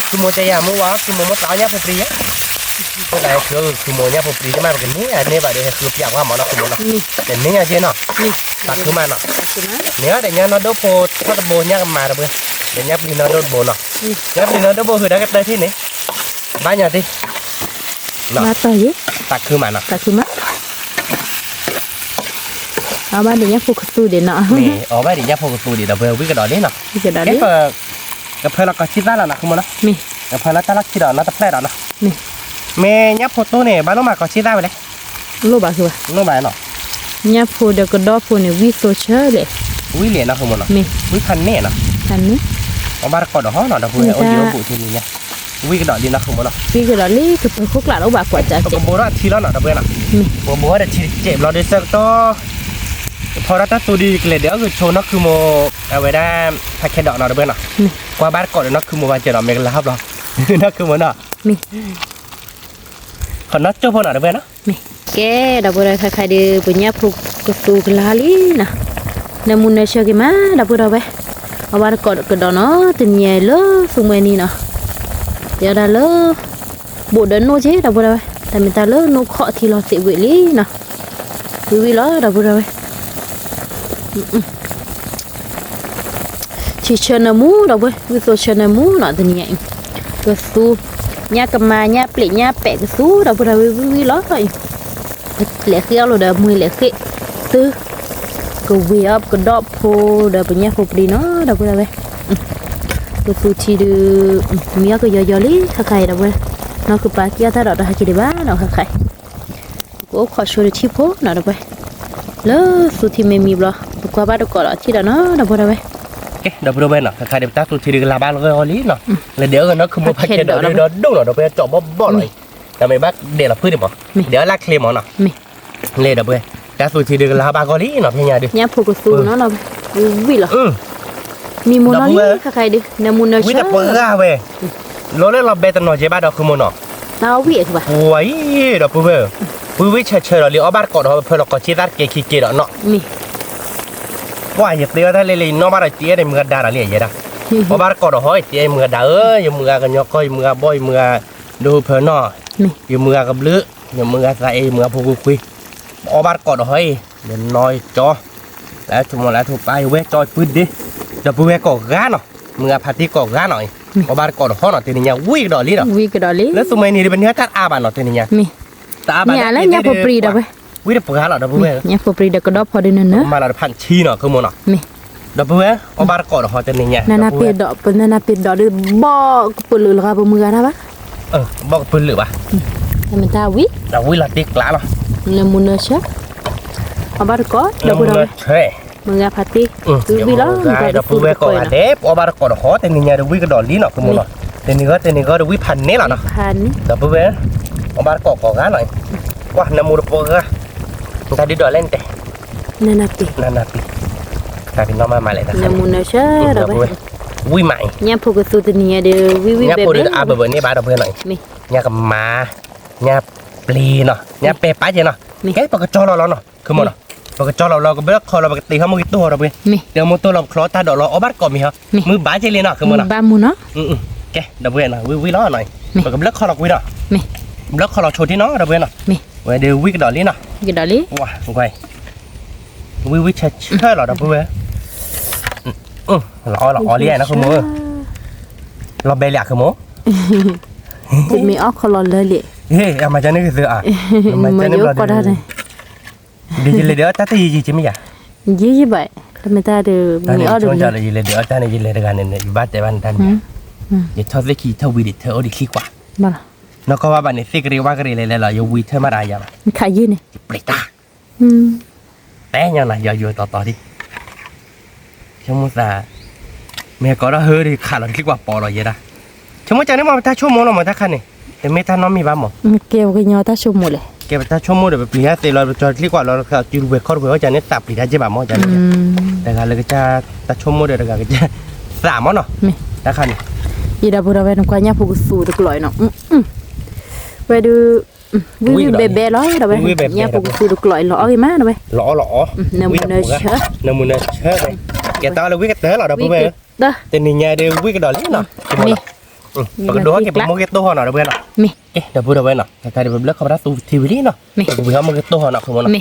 คือมันจะยามือว่าคือมันต่อเนี่ยพอปรีอ่ะก็ได้คือมันเนี่ยพอปรีจะมาแบบนี้เนี่ยแบบเดี๋ยวคืออยากว่ามันเนาะคือมันเนาะ นี่ แต่เนี่ยเจ๊เนาะ นี่ ตักคือมันเนาะ คือนะ เนี่ยแต่เนี่ยnó đốt bồ thoát bồ nhá mà được bơ để nhấp đi nó đốt bồ nọ nhấp đi nó đốt bồ thì đã cái đây thế này bao nhiêu đi มาต่อย ตักคือมันเนาะ แต่คือมะเอาบ้านเดี๋ยวนี้พวกตูเด่นเนาะ นี่อ๋อไม่ดิยับพวกตัวดิเราเบลวิ่งกระโดดนี่เนาะ นี่จะได้ แค่กับเพื่อนเราก็คิดได้แล้วนะคือมันเนาะ นี่ กับเพื่อนเราตะลักคิดเอาเราตะแพร่เอาเนาะ นี่ แม่ยับพวกตัวเนี่ยบ้านเรามาก็คิดได้ไปเลย รูปอะคือว่า น้องบ้านเนาะ เนี่ยพูดเดี๋ยวก็ดอพูดเนี่ยวิโซเชอร์เลย วิ่งเหรียญเนาะคือมันเนาะ นี่ วิ่งพันเนี่ยเนาะ อันนี้ เอาบ้านกอดห้องเนาะเราพูดเอาเยอะบุตรทีนี้เนี่ย วิ่งกระโดดลีนะคือมันเนาะ vì cái đó lý cái khúc là nó bà quả trả ก็ chết โบราณทีแล้วเนาะดับเบิลเนาะโบราณแต่ทีเจ็บเราได้สักต่อพอรัตตัวดีเลยเดี๋ยวคือโชว์นักคือโมเอาไว้ได้แพ็กเกจดอกเนาะดับเบิลเนาะกว่าบ้านก่อนนักคือโมวันเจอเนาะเมกลาบเนาะนักคือมันเนาะ mi ขอนัดเจ้าพ่อเนาะดับเบิลเนาะ mi cái đó bữa nay khai khai đi bữa nhá phục cái tu cái lá lý nè nè muốn nói chơi cái má đó bữa đâu vậy ở bà còn cái đó nó từ nhà lỡ xuống bên này nè giờ đã lỡ bộ đến nô chứ đâu bữa đâu vậy tại mình ta lỡ nô khó thì lo sẽ vậy lý nè vì lỡ đâu bữa đâu vậy chỉ chơi nè mú đâu vậy vì tôi chơi nè mú nọ từ nhà cái tu nhà cầm mà nhà plệ nhà bẹ cái số đâu bữa đâu vì lỡ thôi lẽ khi rồi đã mười lẽ khi tư cái vi ấp cái đọp phô đã bây giờ phục đi nó đâu bữa đâu vậy cái số chi được mía cái giờ lý khai khai đâu bữa nó cứ ba kia ta đó đã chỉ để bán nó khai khai cố khó số được chi phố nó đâu vậy lỡ số thì mềm mềm rồi qua ba được cọ đó chi đó nó đâu bữa đâu vậy cáiดับเบิลเนาะใครเดี๋ยวตาตัวทีเดียวลาบ้านเลยอลิเนาะแล้วเดี๋ยวกันเนาะคือโมแพ็กเกจดอกเดี๋ยวดุ้งเนาะดับเบิลจอบบ่เลยแต่ไม่บ้าเดี๋ยวเราพูดดิบ่เดี๋ยวลากเคลมเนาะเลยดับเบิลตาตัวทีเดียวลาบ้านกอลิเนาะพี่ยาดิ nhà phục cái số nó là vì là mi muốn nó đi khai khai đi nè muốn nó วิแต่เปิดอะเว้ยเราเล่นเราเบตันหน่อยเจ๊บ้าดอกคือโมเนาะ tao vị thôi bà โอ้ยดอกปุ๊บเว้ยปุ๊บวิเฉยๆเราเลี้ยวบ้านก่อนเราเพื่อเราก็ชี้ตัดเกขี้เกียจเนาะ mi ว่าอย่าเตี้ยถ้าเลยนอกบ้านเราเตี้ยในเมืองดาราเลี้ยยังไงเพราะบ้านก่อนเราห้อยเตี้ยเมืองดาอย่าเมืองกันยอกก้อยเมืองบ่อยเมืองดูเพื่อนเนาะ mi อยู่เมืองกับลืออยู่เมืองใส่เมืองพูคุยเอาบ้านก่อนเราห้อยเดี๋ยวน้อยจอแล้วทุกคนแล้วถูกไปเว้ยจอยพื้นดิเดี๋ยวปุ๊บเว้ยก่อก้าเนาะเมืองพาร์ตี้ก่อก้าหน่อยเอาบ้านก่อนเราห้อยเนาะทีนี้เนี่ยวิ่งดอกลิ้นเนาะ vì cái đó lý แล้วสมัยนี้เป็นเนื้อตัดอาบานเนาะทีนี้เนี่ย mi ตาอาบาน nhà lấy nhà phục free đâu vậy วิ่งเปิดหาเนาะเดี๋ยวปุ๊บเว้ย nhà phục free đã có đó phò đi nữa มาเราพันชีเนาะคือโมเนาะ mi เดี๋ยวปุ๊บเว้ยเอาบ้านก่อนเราห้อยทีนี้เนี่ย nana pe đó pen nana pe đó đi bo cái lửa là bao mưa đó bác บอกปืนหรือวะ mình ta vị เราวิ่งลัดติ๊กล้าเนาะ nè muốn nó chết ở bà có đâu bữa đâu เช่ mưa party vì đó ได้เดี๋ยวปุ๊บเว้ยก่อนเด็บเอาบ้านก่อนเราห้อยทีนี้เนี่ยเดี๋ยววิ่งกระโดดลิ้นเนาะคือโมเนาะทีนี้ก็เดี๋ยววิ่งพันเนี่ยเนาะ pan Dah apa ber? Obar kok kan oi. Wah, nemu rupa ke? Tadi dua lente. nana pe Nana pi. Tadi nama malai dah. nè muốn nó chết đâu vậy Wi mai. nhà phục cái số từ nhà đều vì Nya bé pun bé ada ber ni bar ber noi. mi Nya kema. Nya pli no. Nya pepa je no. Mi. Cái pak cho lo no. Ke mo no. Pak cho lo ke ber kho lo ti ha mo gitu ro ber. mi Dia mo to lo klo ta do lo obar kok mi ha. Mi. Mu ba je le no ke mo no. ba muốn nó Cái, dah ber no. Wi lo noi. Mi. Pak ber kho lo wi no. mi Ber kho lo cho ti no dah ber no. mi Wi de wi ke do li no. cái đó lý Wah, quay. Wi chơi là đâu bữa. Lọ liền nó không mua. Lọ bè lẹ không mua. thì mình óc khó lời lệ Ê, em mà cho nó cái gì à? mà nhớ qua đây này Đi lên đỡ ta gì chứ mấy à? gì như vậy người ta đều mình óc được Cho là gì lên đỡ ta này gì lên cái này bắt tay ban tan. Để cho cái khi thâu vi để thâu đi khi qua. mà Nó có bạn này xích riêng qua cái này là yêu vi thâu mà ra vậy. khai gì này Bể ta. ừ Té nhau này giờ tỏ đi. Không muốn là mẹ có đó hơi thì khả là cái quả bỏ rồi vậy đó. Chúng mới cho nếu mà ta chua món nào mà ta khăn này, thì mấy ta nó mi ba mỏ. kêu cái nhau ta chụp một này Cái ta chua món để bị hết thì lo cho cái quả lo chịu về khó về cho nên tập thì ra chứ bà mỏ cho nên. Để là cái cha ta chua món để là cái cha xả món nào. Ta khăn này. gì đâu bữa đâu về nó qua nhà phục sủ được loại nó về đưa vui bé bé đó đâu về nhà phục sủ được loại lọ cái má đâu về Lọ. nè muốn nó chết Nè muốn nó chết này. Cái tao là quý cái té là đâu về. đó Thì nhà đều quý cái đó lý nào. Và cái đó cái một cái tô nào đâu về nào. mi Đâu bữa đâu về nào. Cái này blog không ra tu thì lý nào. Vì không một cái tô nào không nào. mi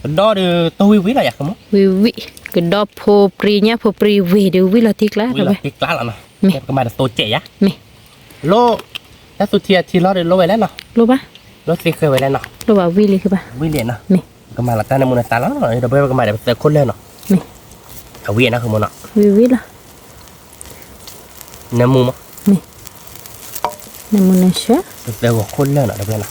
Đó thì tôi quý là không. vì cái đó phô pri nhá phô pri về đều vì là tiếc lá Quý đâu là về tiếc lá là nào. Mi. Cái mà là tô trẻ á. mi Lô. Cái tu thì lo để lô về lên nào. lô ba Lô thì khơi về lên nào. lô bảo vì cái ba Quý liền nào. mi Cái mà là ta nên muốn ta lắm rồi. Đâu bây cái mà để ta khôn lên nào. mi Ở quý nó không muốn nào. vì là Nên mua mà. nè muốn nó chết Đều có khôn lên nào đâu bây nào.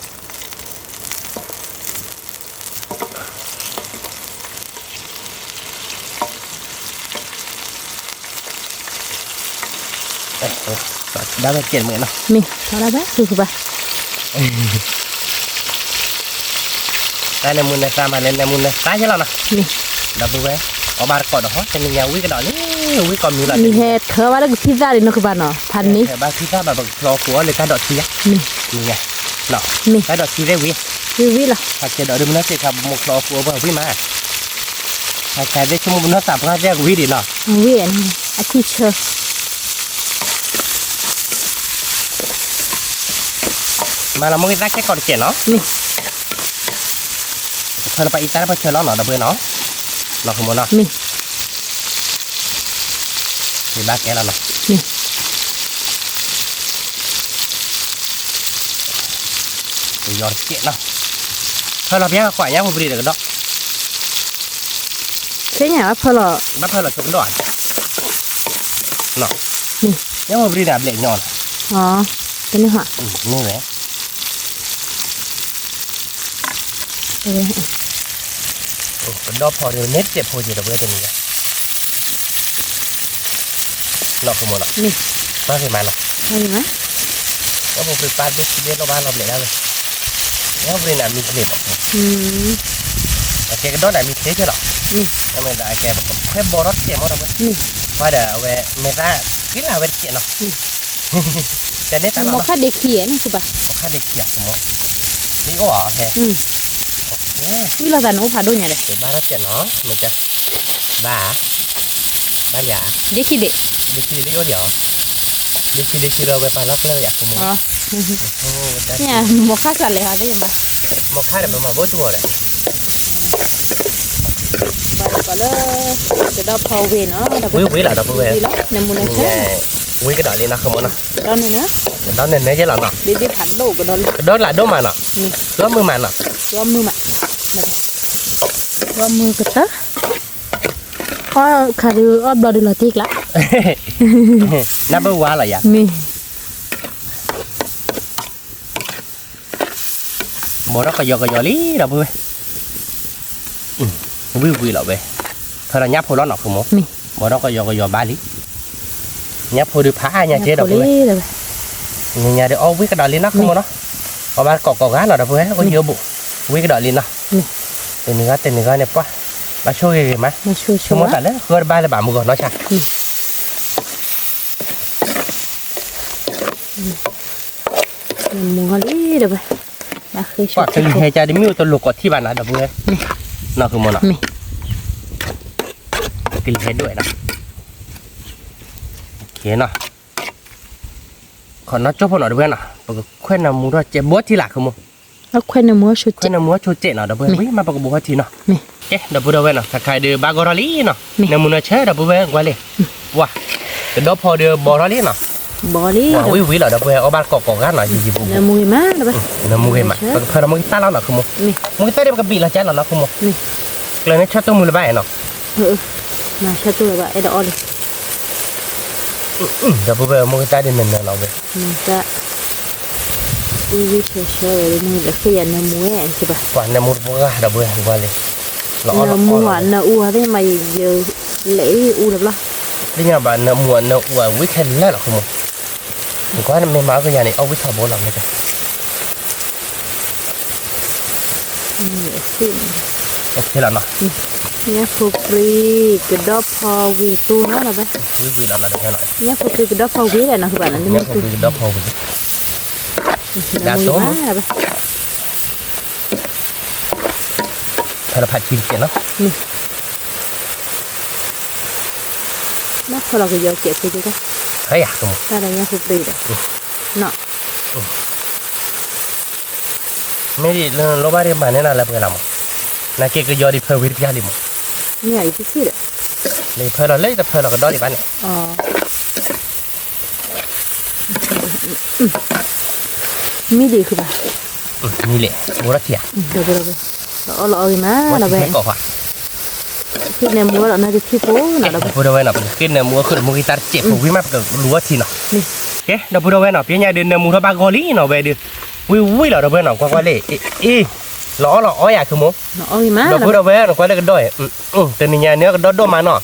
Đây. đã về chuyện mẹ nó มีเอาละบ้าคือไป đây là mùn này sao mà lên là mùn này tái chứ nào nè นี่ đập bùi ở ba cọt đó cho nên nhà quý cái đó nhé quý còn nhiều là มีเห็ดเธอว่าแล้วก็พิซซ่าดินคือบ้านเนาะพันนี้ ba khi ta bà lò củaเลยcái đọt chi á นี่ นี่ไงเนาะ นี่ cái đọt chi đấy quý คือวิล่ะ หากจะđọt đừng nó sẽ làm một lò của bà quý màหากจะได้ชั่วโมงnó sạp ra ra quý đi นาะ เวียนอาทิเชอ mà là một cái rác cái còn chuyện nó นี่ thôi là phải ít ta phải chơi nó đập bùi nó không muốn nó นี่ thì ba cái là nó นี่ thì giòn chuyện nó thôi là bé khỏi nhá một đi được đó ใช่ไงว่าพอเรา bắt thôi là trúng đoạn nó นี่ nhá một đi đạp lệ nhọn อ๋อเป็นนี่หัว như thế เออ cái đó phò được nét chẹp hồi gì được với tình này nó không muốn nó นี่ nó thì mà nó ใช่ไหม nó một cái pan biết nó ban làm lệ ra rồi nhá một đi làm mình lệ อืม cái đó là mình thế chứ đó นี่ nhưng mà đại kẻ một cái bò rót chẹp mất đâu นี่ phải để về mệt ra cái là về chuyện nó cái nét มัน nó มอ nó คาเด็กเขียนคือป่ะ một hai địch chẹp rồi đi ổ hè อืมวิเราแต่หนูผ่าด้วยเนี่ยเลย để ba nó chuyện nó mình chơi ba lẻ เด็กขี้เด็ก đi khi đi có điều đi khi rồi về bài lóc leo vậy không อ๋อ เนี่ยมอคาสั่นเลยค่ะได้ยังไง một hai là mà bớt thua đấy ไปก่อนเลยจะดอกพอเวนเนาะดอก quý là đâu quý ดีแล้วในมูลนิธิ quý cái đợi lên nó không muốn nó ดอกนี่นะ đó nên đấy chứ là nó ดีๆผันโลกก็ดอก cái đó là đố mà nó นี่ đó mưa mà nó รวมมือมารวมมือกันเถอะอ๋อคาริออบดอดิลติกละ nó bơ quá là vậy นี่ bộ nó có giò lý đâu quý quý là về thôi là nháp hồi đó nó không muốn นี่ bộ nó có giò ba lý nháp hồi được phá nha chế đâu โค quý ลี่เลย nhà để ô quý cái đợi lên nó không muốn nó ở ba cỏ gá nào đâu quý có nhiều bộ quý cái đợi lên nó tên người này quá bà show cái mà มาช่วยช่ không วย muốn tại đấy khơi ba là bà mua nó chả มูฮลี่เดี๋ยวไปนะคือช่ว quả ย cái hè cha đi miêu tôi luộc quả thi bàn nào đâu quý nó không muốn nó นี่ cái hè đuổi nó thế nào còn nó chốt vào nó được không nào khuyên là muốn ra chế bớt thì là không muốn แล้วควันในมือชุด khuyên là muốn cho chế nào đâu quý mà bao bố thì nó นี่ cái đâu bữa đâu vậy nào thằng khai đưa ba gò lý nó Nè. nếu muốn nó chế đâu bữa vậy qua liền wow cái đó phò đưa bò lý nó บอลี่ wow quý là đâu bữa ở ba cỏ gá nó gì bố ในมือมาเดี๋ยวไป nó mua cái mà phải là mua cái ta nó không mua นี่ mua cái ta đem cái bị là chế nó không mua นี่ เลยnó chắc tôi mua là vậy nó มาชัดตัวแบบไอ้ดอกเลย đâu bữa vậy mua cái ta đem mình nó về มันจะอีวิเชเชอร์มือจะเขียนในมือแอนใช่ปะ quả này mua gà đâu bữa qua liền ในมือวันน่ะอ้วนได้มาเยอะเละอ้วนแบบละ đi nhà bạn nó mua nó weekend là không mua quá nên mấy má cái nhà này ông biết thảo bố làm này kìa เนี่ยสิ ok là nó เนี่ยฟูปรีกระดอบพอวีตูเนาะนะไป quý là nó được nghe nói เนี่ยฟูปรีกระดอบพอวีแหละนะคือแบบนั้นนี่ nhớ มัน không คือ quý đó không quý ในมือมาไป phải là phải chín chuyện đó นักพอเราก็เยอะเก็บไปดูกัน thấy à không ถ้าอะไรเนี่ยฟูปรีเลยเนาะ mấy đi lo ba đi mà nên là phải làm là kia cái giờ đi phơi với gia đình mà เนี่ยอีกที่เลย đi phơi là lấy tập phơi là cái đó đi bán này อ๋อมีดีคือแบบ như lệ bố đã thiệt เดี๋ยวเราเอาเลยนะ bố เราไป thiệt cỏ hả ที่ในมือเราน่าจะที่โป้น่ะเราไป bố đâu vậy nào cái này mua khởi mua guitar chẹp của quý mắt cái lúa thì nó นี่ cái đâu bố đâu vậy nào phía nhà đến mua nó ba gò lý nào về được quý là đâu vậy nào qua lệ y lõ ói à không muốn เราเอาเลยนะ đâu bố đâu vậy nào qua đây cái đôi từ nhà nữa cái đó đôi mà nó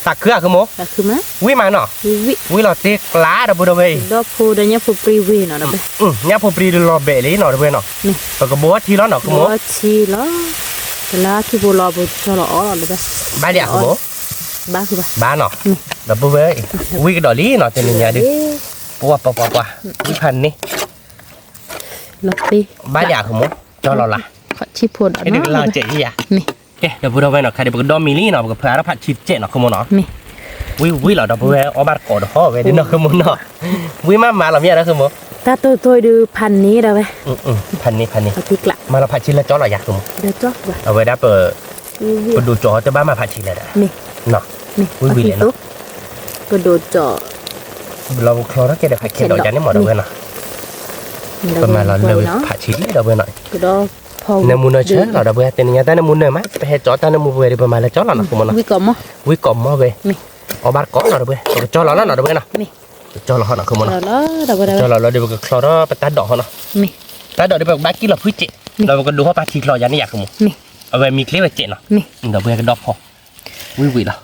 ตักเครือคือโม là cứ má วิมาเนาะ vị วิเราเตะกล้าดับเบิลเว้ย đó phô đây nhá phô privi nó đó bé เนี่ยพอปรีรอเบะเลยเนาะดับเบิลเนาะ nè ปกบัวทีแล้วเนาะคือโม bố chi đó cái lá khi bố lo bố cho nó ó rồi bé บ้านเดียวคือโม ba cứ ba บ้านเนาะดับเบิลเว้ยวิกดอลลี่เนาะเต็มเนี่ยดิปัววิพันนี่ lật đi บ้านเดียวคือโมจอเราละ khỏi chi phô đó ไอ้เด็กเรา nó เจ๊ยี่อ่ะ nè เอ๊ะดับเบิลเว้ยเนาะใครเด็กดอมิลี่เนาะกับเพื่อนผัดชีสเจ๊เนาะคือโมเนาะ nè วิเราดับเบิลเว้ยเอาบาร์กอดห่อเว้ยเนาะคือโมเนาะวิมาเราเนี่ยนะคือโม ta tôi đưa pan ní đâu bé พันนี่ ở thì lạ มาเราผัดชีสแล้วจอเราอยากคือโม đưa chót vào เอาไว้ได้เปิด vi ดูจอจะบ้ามาผัดชีสเลยนะ nè เนาะ nè Ui, ở vi thì lại nó. tốt cái đồ trọ เราคลอร์แกเดี๋ยวผัดเค็มดอกจันนี่หมดเอาไว้เนาะประมาณเราเลยผัดชีสเอาไว้หน่อย cái đó phô ในมูนเชื่อเราเดี๋ยวแต่เนี่ยแต่ในมูนเนี่ยมั้ยไปให้จอแต่ในมูเวรประมาณแล้วจอเราเนาะคุณมัน vi cầm á วิกอมมาเว้ย nè เอาบาร์กอเราเว้ยจอเราแล้วเนาะเว้ยเนาะ nè จอเราเนาะคุณมัน rồi đó đâu có จอ đâu เราเดี๋ยวคลอร์ไปตัดดอกเนาะ nè ตัดดอกเดี๋ยวบ้ากี้เราพื้นเจ๊เราก็ดูว่าปลาชีคลอยันนี่อยากคุณ nè เอาไว้มีคลิปไว้เจ๊เนาะ nè เดี๋ยวเว้ยก็ดอกพอวิละ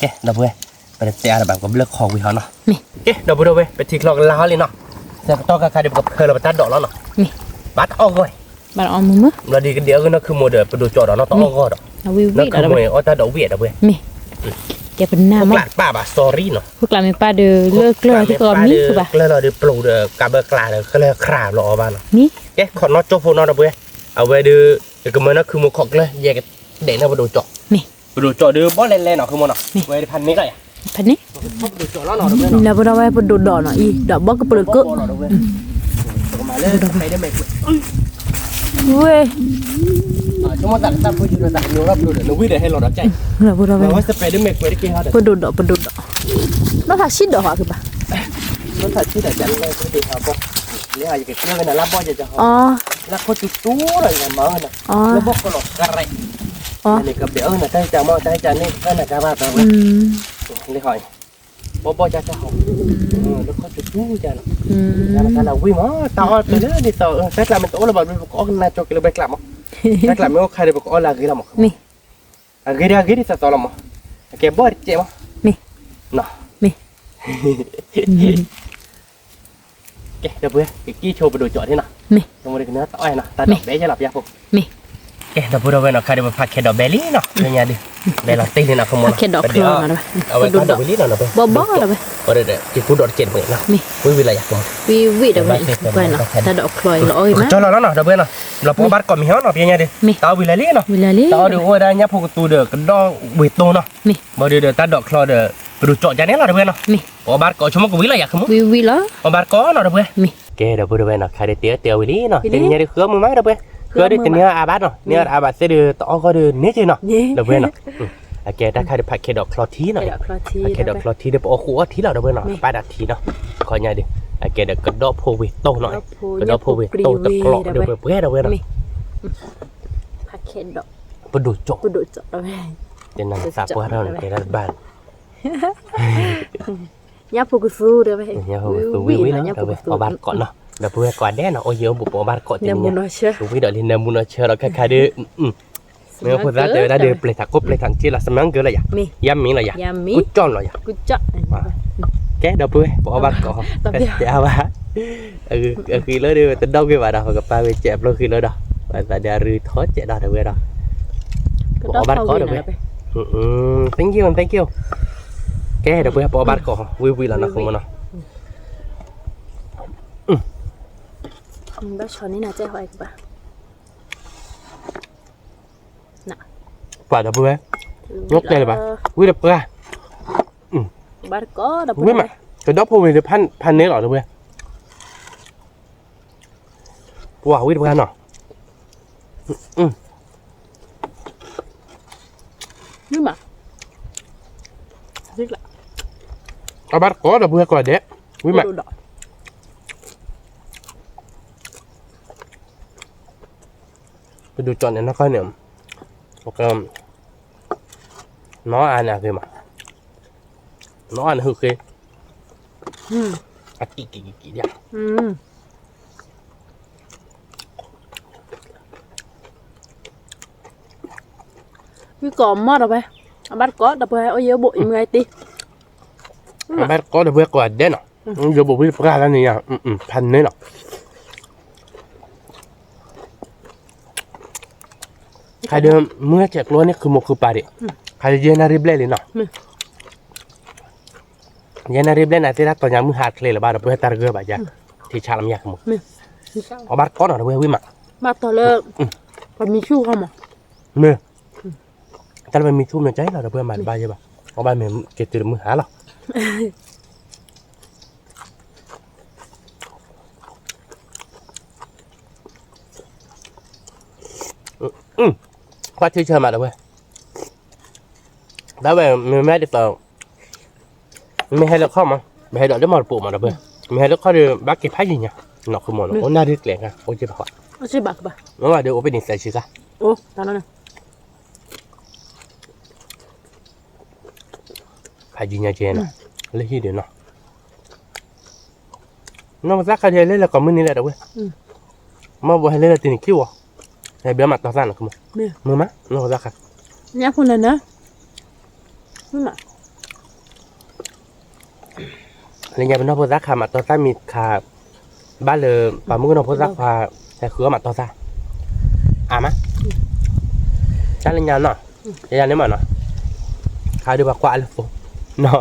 เอ๊ะเดี๋ยวเว้ยไปเตะอะไรแบบก็เลือกคอวิเขาเนาะ nè เอ๊ะเดี๋ยวเว้ยไปทีคลอล้าเลยเนาะแต่ต้องการเดี๋ยวกับเธอเราไปตัดดอกแล้วเนาะ nè บัดออกเลย bạn on mưa mưa เราดีกันเดียวก็นั่นคือโมเดลไปดูจอเราต้องออกก็ดอก là vi นั่น vi คือ đó โม đâu เดลเอาแต่ดอกเวียดเอาเว้ย nè cái phần พ nam วกห á ลานป้าบ่ะสอรี่เนาะ พวกเราไม่ป้าเดือเลือกเกลือที่กรอบนี้คือป่ะ เกลือเราเดือปลูกเดือกาเบอร์กลาเดือก็เลยคราบเราเอาบ้านเนาะ นี่ เอ๊ะขอนอตโจโฟนอตเอาเว้ยเอาไว้ดื้อเดี๋ยวก็มันนั่นคือโมขอกเลยแยกเด็กน่ะไปดูจอ นี่ ไปดูจอดื้อบ่เล่นๆเนาะคือโมเนาะไว้พันนี้ก็อ่ะ พันนี้ ไปดูจอแล้วเนาะเว้ยเนาะ เราไปเราไปดูดอกหน่อยอีดอกบล็อกก็เปลือกเกอะ มาเลยไปได้ไหมกู เว้ย ชั่วโมงตัดพูดอยู่ตัดอยู่รับดูเดี๋ยวนูวิ่งเดี๋ยวให้เราใจ เราไปเราไป เราว่าจะไปได้ไหมกูได้กี่ฮอด ไปดูดอกnó thật shit đỏ hả kìa bà มันถัดที่แต่จันเลยก็ดีครับบอกเนี่ยอยากเชื่อกันนะรับบ่จะหอ แล้วเขาจุดตู้อะไรกันมาเนี่ยแล้วบอกก็หลอกกระไรนี่กับเดี๋ยวนะใจจะมองใจจะนี่ก็น่ะกระบาดไปเลยหอยบ่จะหอมแล้วเขาจุดตู้จะนะแล้วเราวิ่งมาต่อไปเลยนี่ต่อเสร็จแล้วมันโอ้ระบาดมันก็น่าจกเลยไปกลับมั้งไปกลับไม่ก็ใครได้บอกอ๋อลากี่ละมั้ง นี่ Agiri sa tolong mah. Oke, bor cek mah. Nih. Nah. Nih. Oke, dah boleh. Kiki coba dulu cok ni nah. Nih. Kemudian kena tak ai nah. Tak ada beja lah biar aku. Nih. Oke, dah boleh nak kada pakai dah beli nah. Nya di. Bela teh ni nak kamu. Pakai dok keluar mana bah. Awak dah beli nah bah. Bobo dah bah. Ora dah. Kiku dor cek bah nah. Nih. Wei wilayah kamu. Vi dah bah. Bukan lah. Tak ada keluar loi mah. Cok lah nah dah boleh nah. Lah po bar ko mi nah pianya di. Tahu wilayah nah. Wilayah. Tahu di ora nya pokok tu dah kedong beto nah. Nih. Mau dia tak dok keluar dah. Perlu cok jane lah dah boleh nah. Nih. Po bar ko cuma ke wilayah kamu. Vi lah. Obar ko no boleh. Nih. Oke, dah boleh nak kada tiap wili no. Tanya dia kheur mai dah boleh. Kheur dia tanya abad no. Ni abad se dia to ko dia ni je no. Dah boleh no. Oke, dah kada pakai dok kloti no. Oke, dok kloti dia po khu thi lah dah boleh no. Pada thi no. Ko nya dia. Oke, dah kedok po wi to no. Kedok po wi to tak klok dia boleh dah boleh no. Pakai dok. Pedut cok. Pedut cok dah boleh. Jangan sapu haran ke ban. Nhá phụ su được vậy. Nhá phụ wi nó được vậy. Obar ko no. Dah boleh ko ada no. Oh yo bu obar ko Nè muốn nói chưa? Wi dah lina mun no cher ka ka dia. Nếu phụ ra đời đã được plei thạc cốt plei thằng chia là xem nắng cứ là vậy, yam miếng là vậy, cút tròn là vậy, cút chọn, cái đâu bươi, bỏ bát cỏ, cái ba, khi lớn đi từ đâu cái bà đâu gặp ba về chẹp luôn khi lớn đâu, và đã rư thoát chạy đâu được đâu, bỏ bát cỏ được vậy, thank you, cái đâu bươi bỏ bát cỏ, vui là nó không có nào, bác chọn này là chơi hoài các bạn. Quả đâu bươi, nhốt đây là bà, vui đẹp bươi, bát có đâu vui mà, cái đó hôm nay được pan nấy rồi đâu bươi, wow vui đẹp nào, nhưng mà, rất là, bát có đâu bươi quả đấy, vui mà. Cái đồ chọn này nó coi nè, một nó ăn à kìa mà, nó ăn hư kìa, kỹ đi, cái cỏ mót đâu vậy, bắt có đập hơi ôi yếu bội người tí bắt có được quạt đấy nọ giờ bộ biết ra là này à thành đấy nọใครเดิมเมื่อแจกล้วนนี่คือหมกคือปลาดิใครเย็นนาริบเล่เลยเนาะเย็นนาริบเล่น่ะที่รักตอนยังมือหาดเลยหรือบ้านเราเพื่อตาเกลือแบบยังที่ชาลำยากมั้งเอาบัตรก้อนหน่อยเพื่อวิ่งมา bắt to lên còn mi chu không à เมื่อถ้าเรามีทุ่มในใจเราเพื่อมาบ้านใช่ป่ะเอาบ้านมันเก็บตัวมือหาเราว่าชื่อเชิญมาเลยเว้ยแล้วแบบไม่ได้ต่อไม่ให้เราเข้ามาไม่ให้เราได้มาปลูกมาเลยเว้ยไม่ให้เราเข้าดูบักเก็บไผ่ยังนอกคือหมดโอ้น่าดีเกลียดอ่ะโอ้เจ็บปาก nó sẽ bạc bà เมื่อวานเดี๋ยวโอเป็นนิสัยชิคะ ô tao nói nè ไผ่ยิงยาเจนอ่ะเล่นที่เดียวเนาะน้องซักคาเดียเล่นแล้วก็มื้อนี้แหละเด้อเว้ยมาบ่ให้เล่นตีนคิวอ่ะให้เบี้ยมาต่อซ่านคือมั้ย nè มื้อมะน้องซักค่ะ nhá con lần nữa nhưng mà เล่นยาเป็นน้องซักค่ะมาต่อซ่านมีค่ะบ้านเลยป่ามื้อน้องซักค่ะแต่คือมาต่อซ่าอ่ะมะจ้าเล่นยาเนาะยาเนี่ยมาเนาะค่ะดูว่ากว่าแล้วโฟเนาะ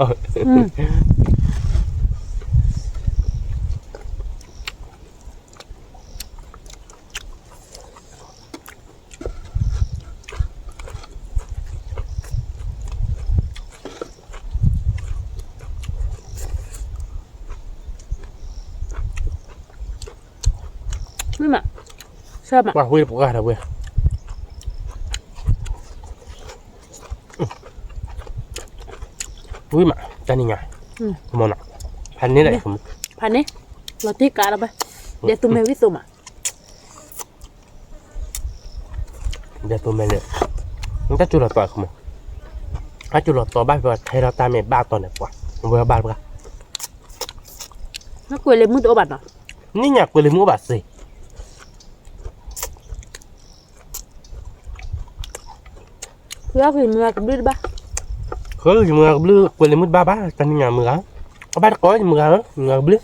nhưng mà sao mà ว่าคุยปกติเว้ยอุ้ยมาจ้านี่ไงมองน่ะพันนี้แหละผม พันนี้เราตีกาเราไปเดี๋ยวตุ้มเฮวิสุมา เดี๋ยวตัวแม่เนี่ยมันจะจุดหลอดต่อคุณถ้าจุดหลอดต่อบ้านเพื่อให้เราตามเม็ดบ้าตอนไหนกว่าเวลาบ้านเพื่อ nó quên lên mức độ bật à นี่อยากไปเลยมั่วบาดสิ cứ thì mưa cũng đi ba เฮ้ยมือกับลือไปเลยมั่วบ้าบ้าตอนนี้ไงมือเอาบ้านก้อยมือกับลือ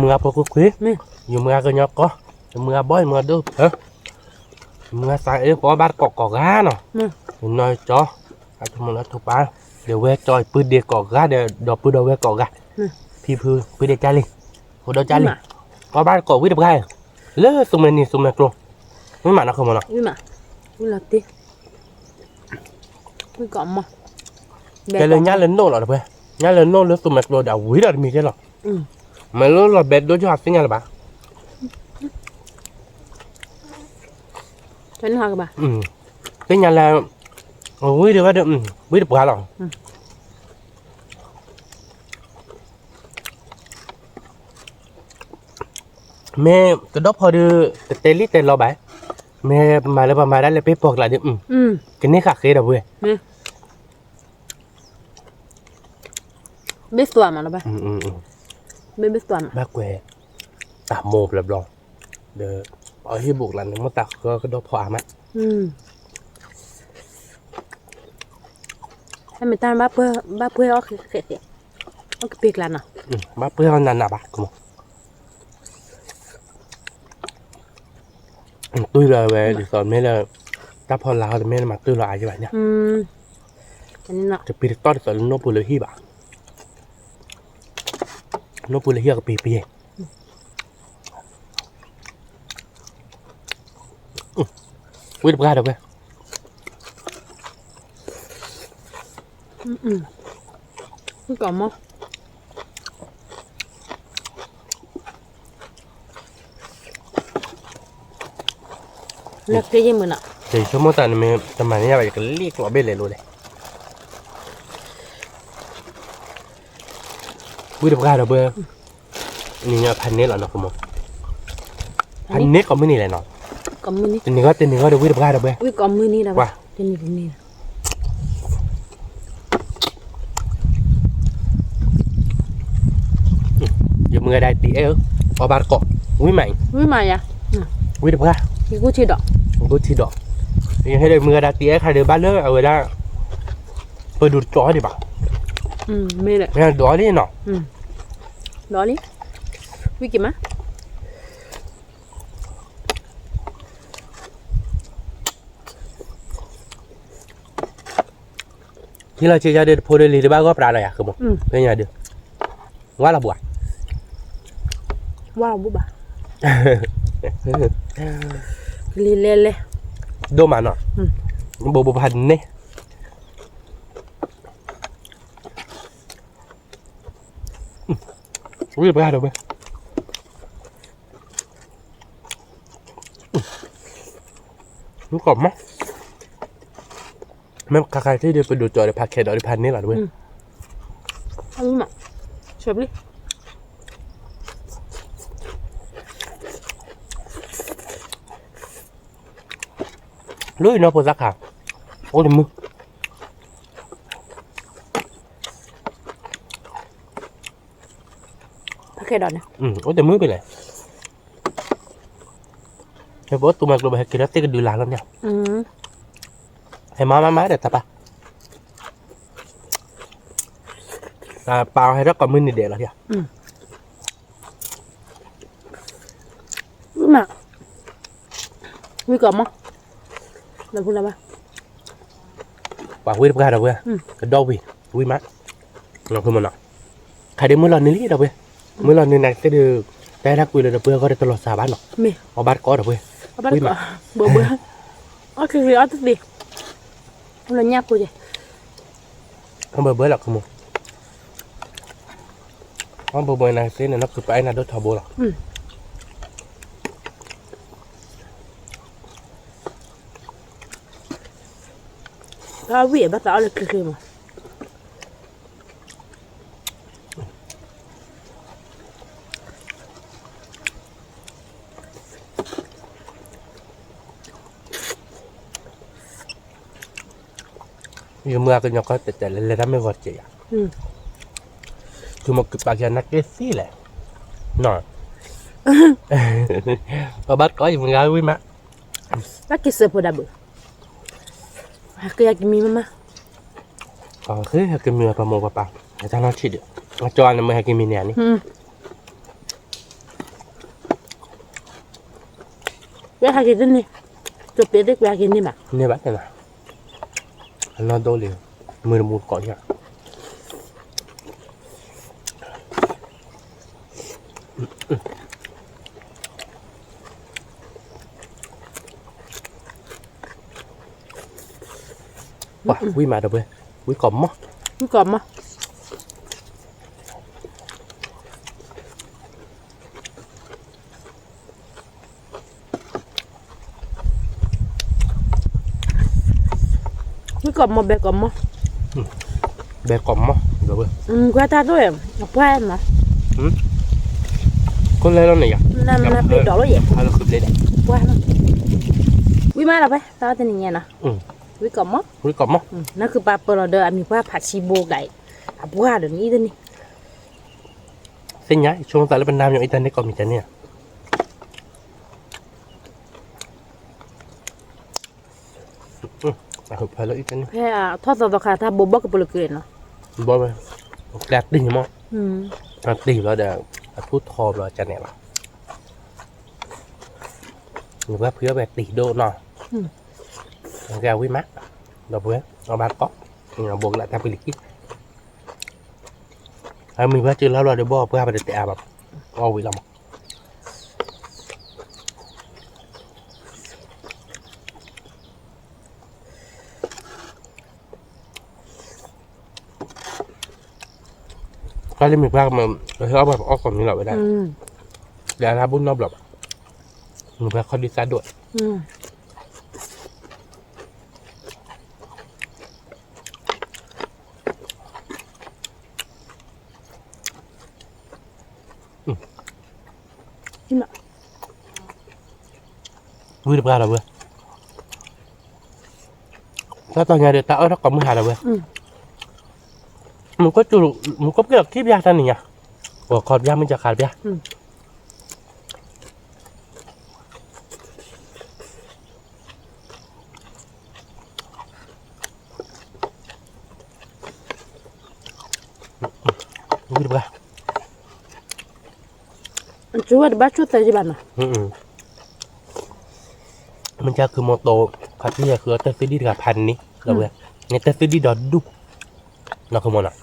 มือพอคุยอยู่มือก็ยอกก็มือบ่อยมือดูเฮ้ยมือใส่เองเพราะบ้านเกาะเกาะก้าเนาะน้อยจ่ออาจจะมันถูกป่ะเดี๋ยวเวจอยปืนเดียเกาะก้าเดี๋ยวดอกปืนดอกเวเกาะก้าพี่พื้นปืนเดียจ่าเลยหัวดอกจ่าเลยเพราะบ้านเกาะวิ่งไปเลิกสมัยนี้สมัยกลงไม่มานะคือมันเนาะ nhưng mà cứ là tí cứ cọm mà แกเลยย่าเล่นโน่หรอเพื่อนย่าเล่นโน่เลือกสมัยกลงเดี๋ยววิ่งได้มีแค่หรอมันรู้หรอเบ็ดโดนจุดสิ่งอะไรบ้าง cho nó hoa bà สิ่งอะไรวิ่งเดี๋ยวว่าเดี๋ยววิ่งได้ปลาหรอแม่กระดกพอดูเตลี่เตลเราไปแม่มาแล้วประมาณนั้นเลยไปปอกหลายเดือนกันนี่ขาดเคยเด้อเว้ย biết xòa mà nó bà biết xòa mà บ้าแกตาโมบแบบรอเดี๋ยวเอาที่บุกหลังมาตักก็กระดกพออ่ะมั้ย ให้มันตั้งบ้าเพื่อเอาเสียเอากระเปียกลันอ่ะ บ้าเพื่อนนั่นน่ะบ้ากูตุ้ยเลยเว้ยดิสอนไม่เลยถ้าพอลาวแต่ไม่มาตุ้ยลายใช่ไหมเนี่ย อันนี้เนาะ จะปีต้อนสอนโนบุเลยที่บ้าโนบุเลยที่กับปีวิ่งไปกันเดี๋ยวไป cứ cọm không lật cái gì mình ạ แต่ชั่วโมงแต่เนี่ยทำไมเนี่ยแบบเรียกตัวเบลเลยรู้เลยวิ่งไปกันเดี๋ยวไปนี่เนี่ยพันนี้เหรอเนาะคุณมพันนี้ก็ไม่นี่เลยเนาะ cọm mini ตีนี้ก็เดี๋ยววิ่งไปกันเดี๋ยวไป ui cọm mini là Wow. trên này cũng nè อยู่มือได้ตีพอบาร์เกาะวิ่งใหม่ ui mày à วิ่งไปกัน cái cú chi đỏ กูที่ดอกยังให้ได้มือได้ตีใครเดินบ้านเลิกเอาไว้ได้ เปิดดูจอดิบ่ะ ไม่เลย แม่ดอนี่เนาะ đó đi vi kì má ที่เราเชียร์เด็ดโพเดลีที่บ้านก็ปลาหน่อยอะคือมั้งเป็นไงเดือว่าเราบวช wow bố bà lên lên lên โดมาเนาะโบพันเนี่ยวิ่งไปหาเดี๋ยวไปรู้กรอบมั้ยแม่ใครที่เดินไปดูจอในพาร์คเขตอริพันนี่หรอด้วย ăn mà chụp đi ลุยเนาะพอสักขาโอ้ยมึง pakai đòn này โอ้ยแต่มือไปเลยไอ้บอสตัวมันกลัวไปกินแล้วเต้ก็ดูหลานแล้วเนี่ยไอ้มาเดี๋ยวตาปะเปล่าให้รักกับมือนี่เดี๋ยวแล้วเนี่ย mà vi cầm không là phụ là ba ปากวิ่งไปหาเดี๋ยวเว้ยกระโดดวิ่งมั้ยเราคือมันเนาะใครได้มือหลอนนี่เดี๋ยวเว้ยมือหลอนนี่ไหนจะดูได้รักวิ่งเลยเดี๋ยวเพื่อก็ได้ตลอดสาบ้านเนาะ mì เอาบ้านก็เดี๋ยวเว้ย bắt cỏ bữa bữa ok thì ăn thức đi không là nháp cô gì เขาเบื่อหรอกคือมึงเขาเบื่อนะเส้นเนี่ยนับคือไปนะโดนทอโบหรอก tao vị bắt tao là kia mà อยู่เมื่อก็ยังก็แต่เลยทำไม่พอใจอ่ะคือมันคือปากยานักเก็ตซี่แหละหน่อยเอาบัตรก็อยู่มึงเอาวิ่งมา bắt kia sờ phụ đã bự kia cái mì mà อ๋อคือให้กินเนื้อปลาโมปลาปลาแต่ถ้าเราชิดเดี๋ยวจอนมันให้กินมีเนี่ยนี่ bé hai cái này chụp bé đấy bé cái này mà เนี่ยบัตรเนี่ยนะอันนั้นโดนเลยมือมูดก่อนเนี่ยว้าวิ่งมาเดี๋ยวเว้ยวิ่งกล่อมมั้ง vi cầm mà vi cầm mà bé cầm mà แบกกล่อมมั้งเดี๋ยวเว้ย qua ta thôi qua em mà คนเลยแล้วเนี่ย là bị đỏ nó vậy เราคือเลยแหละ qua mà vi mai là bé tao tên này nè vi cầm mà วิ่งกล่อมมั้ง nó cứ ba bờ đờ mi quaผัดชีโบไก่quaเดี๋ยวนี้ตัวนี้ เส้นใหญ่ช่วงสารบันดาลอย่างอินเทอร์เน็ตก็มีแต่เนี่ยคือพอแล้วอีกนิด แค่ทอดตัวขาถ้าบบกกับปลาเกลือเนาะ บอกไปแกลดดิ่งมั้งดิ่งแล้วเดี๋ยวพูดทอเราจะเนี่ยหรอหรือว่าเพื่อแบบตีโดนเนาะแกวิมัดเราเพื่อเอาบาก็เราบวกlạiทำเป็นลิขิตมีเพื่อจืดแล้วเราเดี๋ยวบอกเพื่อไปเตะแบบเอาไว้ลำก็จะมีภาคมันเขาแบบออกความนี้เราไปได้เดี๋ยวถ้าบุญนอบหลับมีภาคเขาดีไซน์ด้วยvui được ra rồi vừa sao tao nhà để tạo nó có mưa hà rồi vừa một có chủ một có cái kíp ra thân này nhỉ của còn ra mình chả khát ra Chú bắt chút tay chứ bạn à? Mình chắcคือโมโตคัดที่จะคือเตสตี้กับพันนี้เราเว้ยในเตสตี้ดอดดุเราคือมันอ่ะ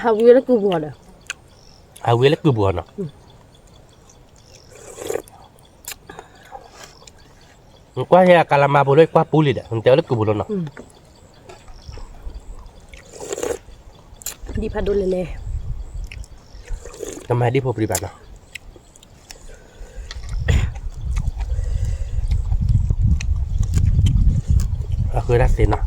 Hào vui là cứ buồn à? เอาเวลคือบัวเนาะมันกว่าจะการมาบุเลยกว่าปูลิดอ่ะมันเจอแล้วคือบัวเนาะ Đi phát đồ lề lề. ทำไมที่ผมปฏิบัติเนาะคือรักเซนเนาะ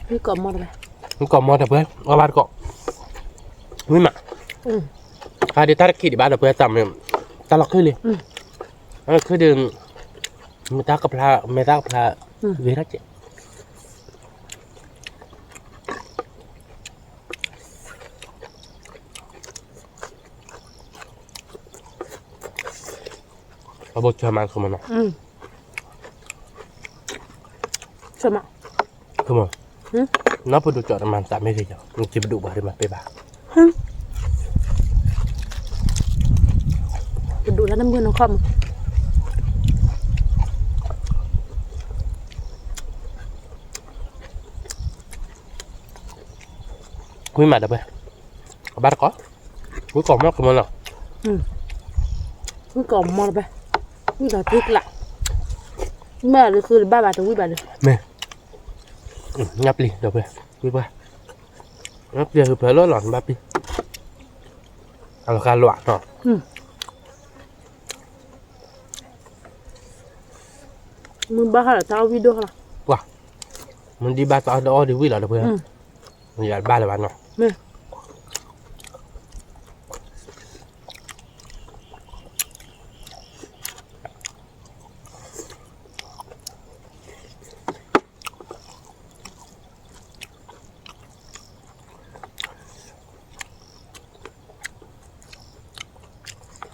Đi cầm một này. มันก็มอแต่เพื่อนว่าบ้านก็ไม่มาถ้าเดี๋ยวถ้าคิดบ้านแต่เพื่อนจำเนี่ยตลอดขึ้นเลยคือเดินไม่ตากับพระไม่ตากับพระเวรัจเจเอาบทเชื่อมันคือมันเนาะ Sao mà? คือมันน้าพูดดูจอดมันสามไม่ได้จ้ะมันจะไปดูบ้านได้มาไปบ้าน Đủ là 50 nó không? คุยมาเดี๋ยวไปบ้านก็คุยก่อนมากคือมันเนาะ Cứ cầm một này. Cứ là thích lại. Mà đượcคือba bà tôi bà được. แม่งับลีเดี๋ยวไปคุยไปงับเดี๋ยวคือเผื่อรถหลอนบ้าปีเอาการหลวดเนาะ Mình ba là tao video là. ว้ามันดีบ้านต่อเดี๋ยวดีวิ่งเหรอเดี๋ยวเพื่อนมันอยากบ้านเลยบ้านเนาะ Nè.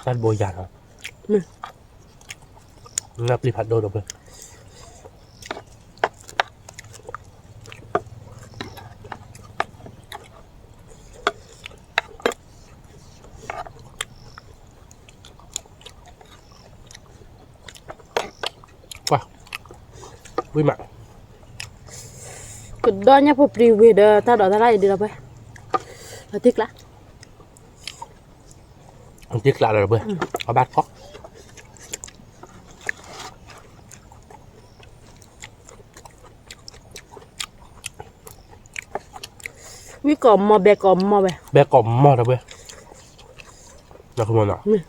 บ้านโบยานเนาะ Nè. งับลีผัดโดนเดี๋ยวเพื่อนว้าวิ่งมา Cái đó nhá phục review về đó tao đó tao lại đi đâu vậy? Là thích lắm. มันจิกละเดี๋ยวเพื่อนเอาบ้านก็ Quý cầm mà bè cầm mà bè. แบกกล่อมมอดเดี๋ยวเพื่อนเราคือมันเนาะ Nè.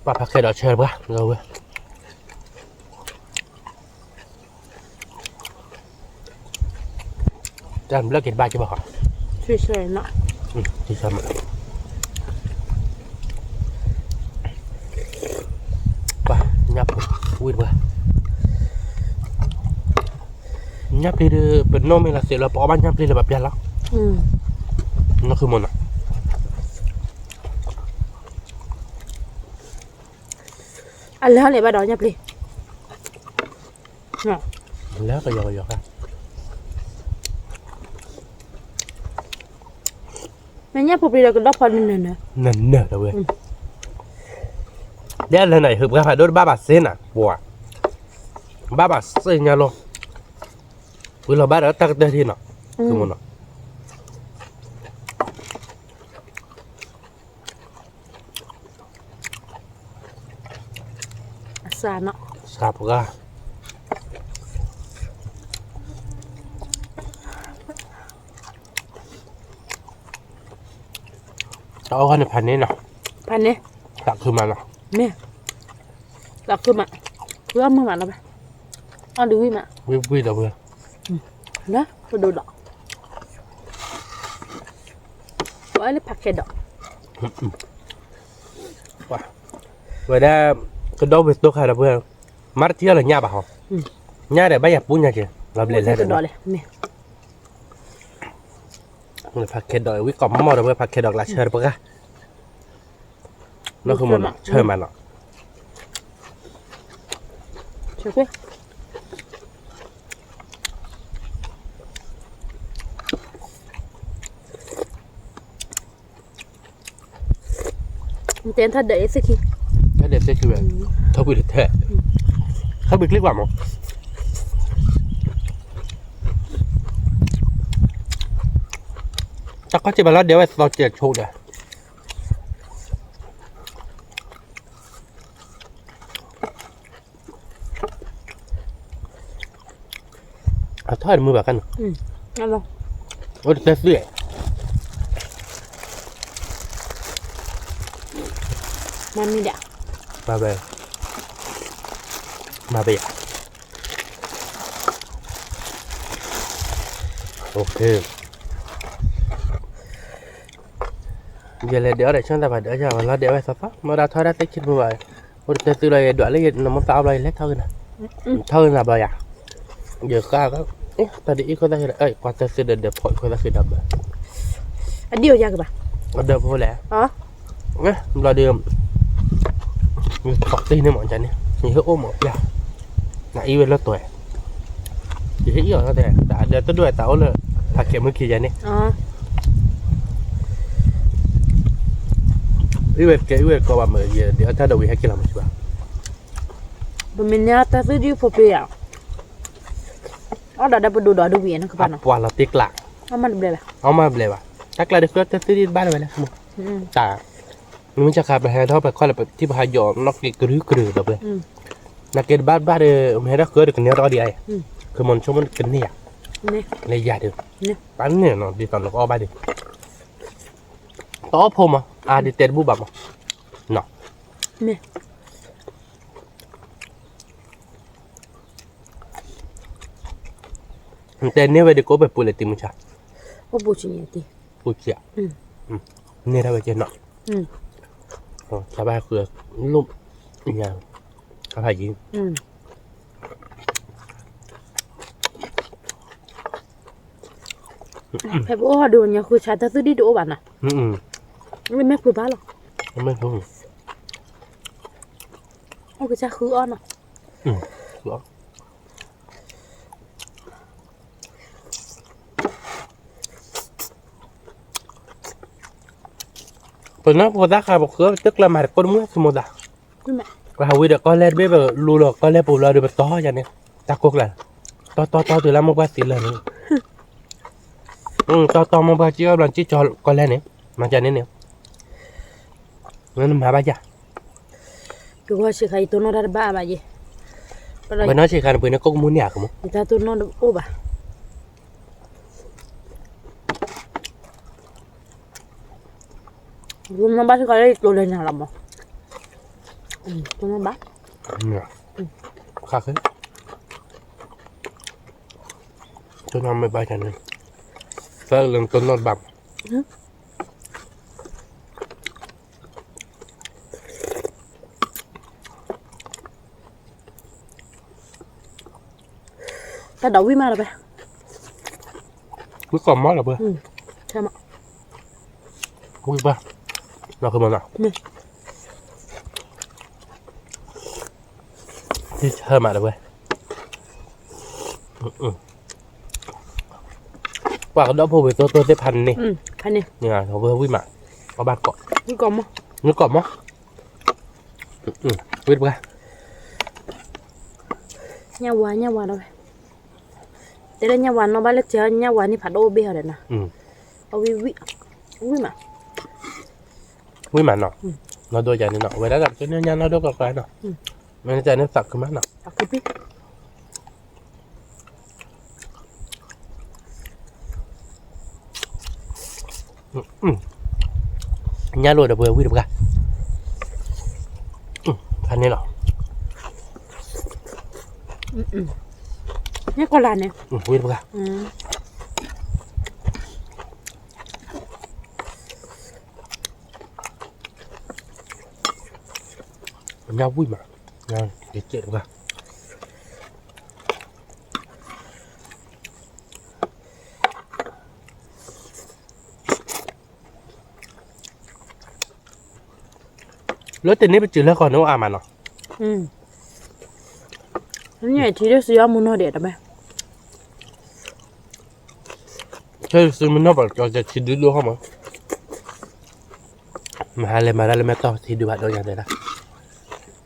ป้าพักแค่เดี๋ยวเชิญเพื่อนเราเพื่อนจะเลิกกินบ้านใช่ป่ะครับ Chơi chơi nọ. ที่ชอบมันป่ะยับวิ่งเพื่อนยับลีเดือเป็นโนมิลาเสียเราปอบ้านยับลีเลยแบบยันแล้วนั่นคือมันอ่ะ Ăn lấy lại ba đó nhập đi. Nè. แล้วก็ยอกๆกัน Mày nhá phục đi là cái đốc phần này nè. นั่นเนอะเว้ยเดี๋ยวเลยไหนคือการผ่านด้วยบ้าบาเซนอ่ะบัวบ้าบาเซนยาโลคือเราบ้าแล้วตักได้ที่เนาะคือมันเนาะ Xà nọ. ทราบก็เอาคนในพันนี้เนาะ Pan nè. ตักคือมันเนาะ Nè. Là cơ mà. Cứ ăn mưa mà nó bè. Ăn đi mà. วิ่งเดี๋ยวเพื่อน Đó, cái đồ đỏ. Gọi là packet đỏ. Wow. Vậy đó cái đâu về tôi khai là vừa mắt chia là nhà bảo nhà để bây giờ bún nhà chị làm lên lên đỏ này mẹ người phát kết đợi quý cọp mò được với phát kết đợi là chơi được bữa nó không muốn chơi mà nó chơi quyết tên thật đấy sẽ khi cái đẹp sẽ kiểu thôi bị thế không bị click vào một chắc có chỉ bà lót đéo vào chè chua này thôi mưa bà căn ăn không ôi tết gì mami đã mà về ok giờ là đỡ để chúng ta phải đỡ cho mà nó đỡ phải sắp mà đã thôi đã tích trên người ôi tết từ đây đỡ lấy nó muốn tao đây lấy thôi nè thôi là bà à giờ ca đó tadi ikut dah kuota sudah dapat kuota sudah ber. Adio ya ke ba? Ada boleh. Hả? Là dia. Ni fakti ni macam ni. Ni ôm một ya. Nak iwe lo tu. Jadi iya lah teh. Tak ada tu 2 tahun lah. Pakai mungkin je ni. Iwe kau apa dia ada dah wihak lah macam. Peminat tu dia popular. Ada berdua dua duit nak kapan? Apa lah tikla. Aman boleh lah. Aman boleh lah. Tak lah dia tu di bar boleh semua. Tak. Ni macam kau berhad apa kau lepas tiba hajo nak kuru tak boleh. Nak ke bar mereka kau ada kena dia ai. Kemun cuma kena ya. Ni. Leja dia. Ni. Pan ni no di tahun kau balik. Top home ah di terbu bapa. No. Ni. Tên nếu về đi có phải bùi lại tìm chả? Có bùi chỉ nhỉ thì. Bùi chả. Nên ra về trên nọ. Cả ba cửa lúc nhà có phải gì? Phải bố họ đường nhà khu cha ta cứ đi đổ bạn à? Mình mẹ cứ bán rồi. Mình không. Ông cái cha khứ on à? Đó. Pernah kau dah kau kau tức là mày con muốn semua dah. Kau hawi dah kau lihat bebe lulu kau lihat pula dia bertoh aja ni. Takut lah. To tu lah mau buat sila ni. To mau buat cia belanci col kau lihat ni macam ni ni. Mana mah baca. Kau sih kai tu nor ada ba aja. Benar sih kan punya kau muốn ya kamu. Kita tu nor oba. Gồm nó bắt cái đấy tôi lên nhà làm mà tôi nó bắt khác ấy tôi làm mấy bài này sợ lần tôi nó bằng ta đậu với ma là ba mới còn món là bơ sao mà vui ba nó không nào đi chơi mà được vậy quả cái đó phù về tôi sẽพัน นี่ พัน นี่ nhà nó vừa vui mà có ba cọ nó còn không nó còn không biết ba nhau quá đâu thế là nhau quá nó bắt lấy chơi nhau quá ni phải đô bia rồi nè vui mà vui mà nó đôi dài này nọ vậy đó là cái nha nó đôi cái nọ mình chạy nó sặc cái mắt nọ cái biết nha luôn là vừa vui được cả thành này nọ nhá con là nè vui được cả nhau vui mà nhau để chuyện qua lỡ tiền nếp chỉ lỡ còn nấu mà nó nhảy thì được siêu muốn nói đẹp đấy chơi sự mình nó bảo cho chỉ đứa luôn không mà hai lần mà ra lên mẹ to thì đưa bạn đôi nhà đây là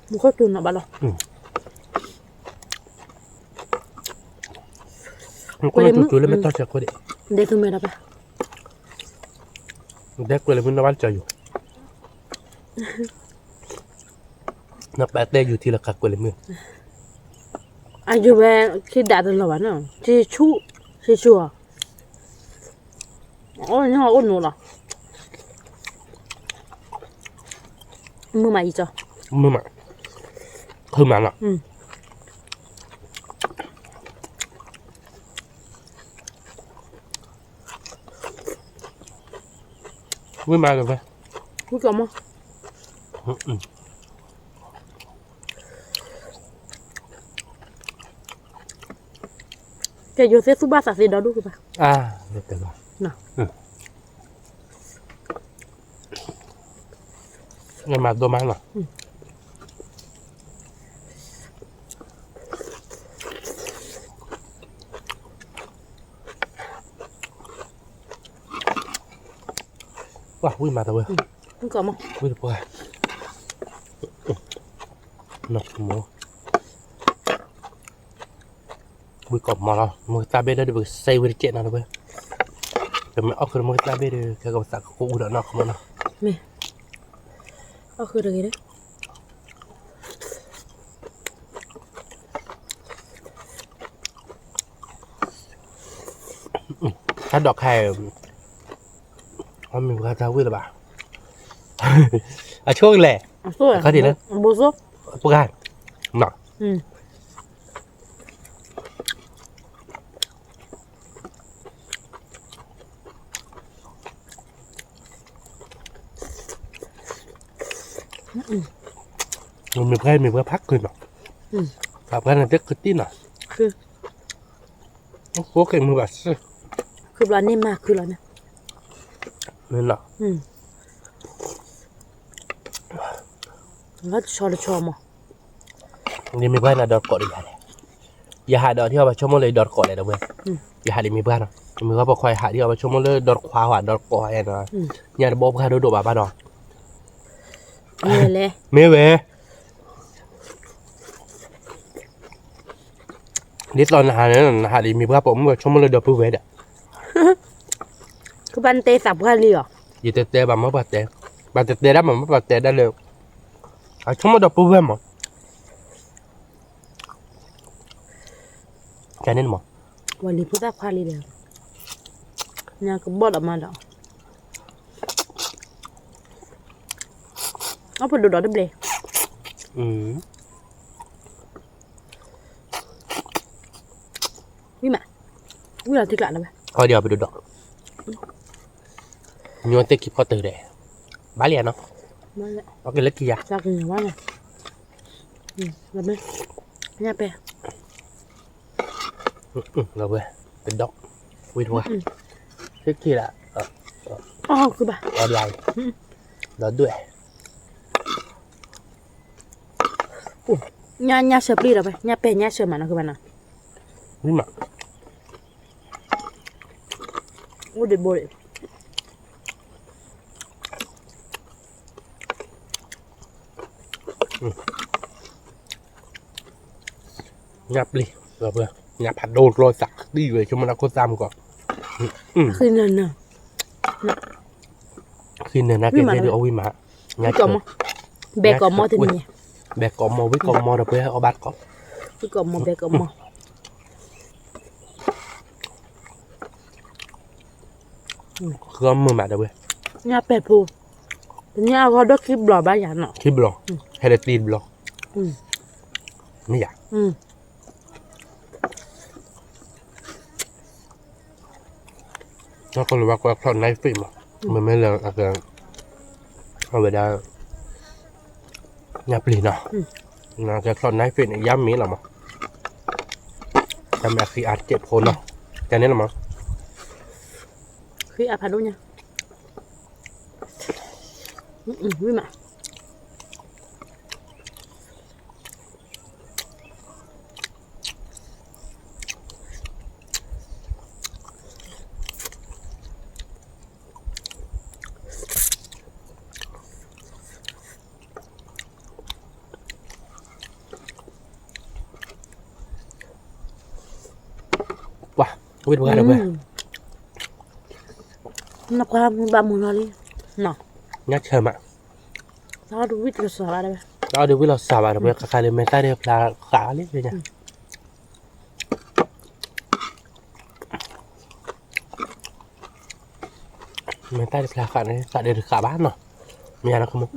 một khối tuần nó bao lâu có là chuột lên mẹ to sẽ có đấy để tôi mẹ đó ba để quên là mình nó bán chơiอยู่nó bé têอยู่ที่ละกักquên là mình anh chưa về khi đạt được là bán nào chỉ chua ôi nó ổn rồi mua mà gì cho mua mà thơm mà vui mà rồi vậy vui cầm không cái vô sẽ số ba sạc gì đó đúng không à được rồi nào nhưng mà đồ mang nào wow vui mà thôi không cầm không vui được quá nè mua vui cọp mà nào mua ta bên đó được xây với chuyện nào đâuแต่ไม่เอาคือมันตาเบดแค่กับสักกูอุดนอกมันนะไม่เอาคืออะไรเนี่ยถ้าดอกไข่มันมีราคาวิ่งหรือเปล่าอ่ะช่วงแหละเขาดีนะโบโซปกติหนักmìnhมีเพื่อนพักคืนหรอพักกันนั่นจะคือที่หน่ะคือโอเคมือแบบคือร้านนี้มากคือร้านนี้นั่นหรอแล้วชอมั้งนี่มีเพื่อนนะดอทเกาะดีอะไรอย่าหาดอทที่เอาไปชมเลยดอทเกาะเลยนะเว้ยอย่าหาดิมีเพื่อนนะมีเพื่อนบอกคอยหาที่เอาไปชมเลยดอทขวาหัวดอทเกาะอะไรนะอย่าบอกใครดูบ้าดอเลยไม่เว้ยนี่ตอนหาเนี่ยหาดิมีเพื่อนผมก็ชมเลยดอทผู้เวดอ่ะคือบันเตสับกันเลยเหรอยี่เตะแบบไม่ปัดเตะได้แบบไม่ปัดเตะได้เลยอ่ะชมดอทผู้เวดมั้งแค่นี้มั้งวันนี้พูดแบบคาลีเลยเนี่ยก็บอดออกมาแล้วเอาไปดูดอกได้เลยวิ่งมาที่กลางนะไหมเอาเดี๋ยวไปดูดอกโยนเตะคลิปเขาตื่นเลยบ้าเลียเนาะเอากินเล็กกี่อย่างจากกินอย่างว่าไงแบบนี้เนี่ยไปเราไปเป็นดอกวิ่งหัวเล็กกี่ละอ๋อคือแบบออนไลน์แล้วด้วยnhà sập đi rồi vậy nhà pe nhà sập mà nóคือมันน่ะนี่มาโอ้เด็ดบ่เลยงับเลยเราเพื่องับผัดโดนรอยสักดีเลยชั่วโมงละคนซ้ำก่อนคือนั่นน่ะคือเนี่ยนะเกินได้ดูเอาวิมางับก่อนมั้งแบกก่อนมั้งทีนี้แบกกอมมอวิกอมมอเราเพื่อเอาบัตรก่อนวิกอมมอแบกกอมมอคือมือมาเด้อเว้ยเนี่ยเป็ดพูเนี่ยเขาได้คลิปบล็อกบ้านอย่างเนาะคลิปบล็อกให้ได้ตีนบล็อกไม่อยากแล้วก็รู้ว่าก็ตอนในฟิล์มมันไม่เรื่องอะไรเอาไปได้ nhà pli nào nó cái con này phiền yam mí là mà yam là khi ăn chết khôn nào cho nên là mà khi ăn đâu nha vui mà wow biết bao nhiêu rồi nó qua ba mùa này nọ nhát chơi mà nó được biết cái sao đây đó được biết là sao rồi bây giờ khai lên mấy tay đây là khá đấy nha mấy tay là khá đấy khá được khá bán rồi nhà nó không muốn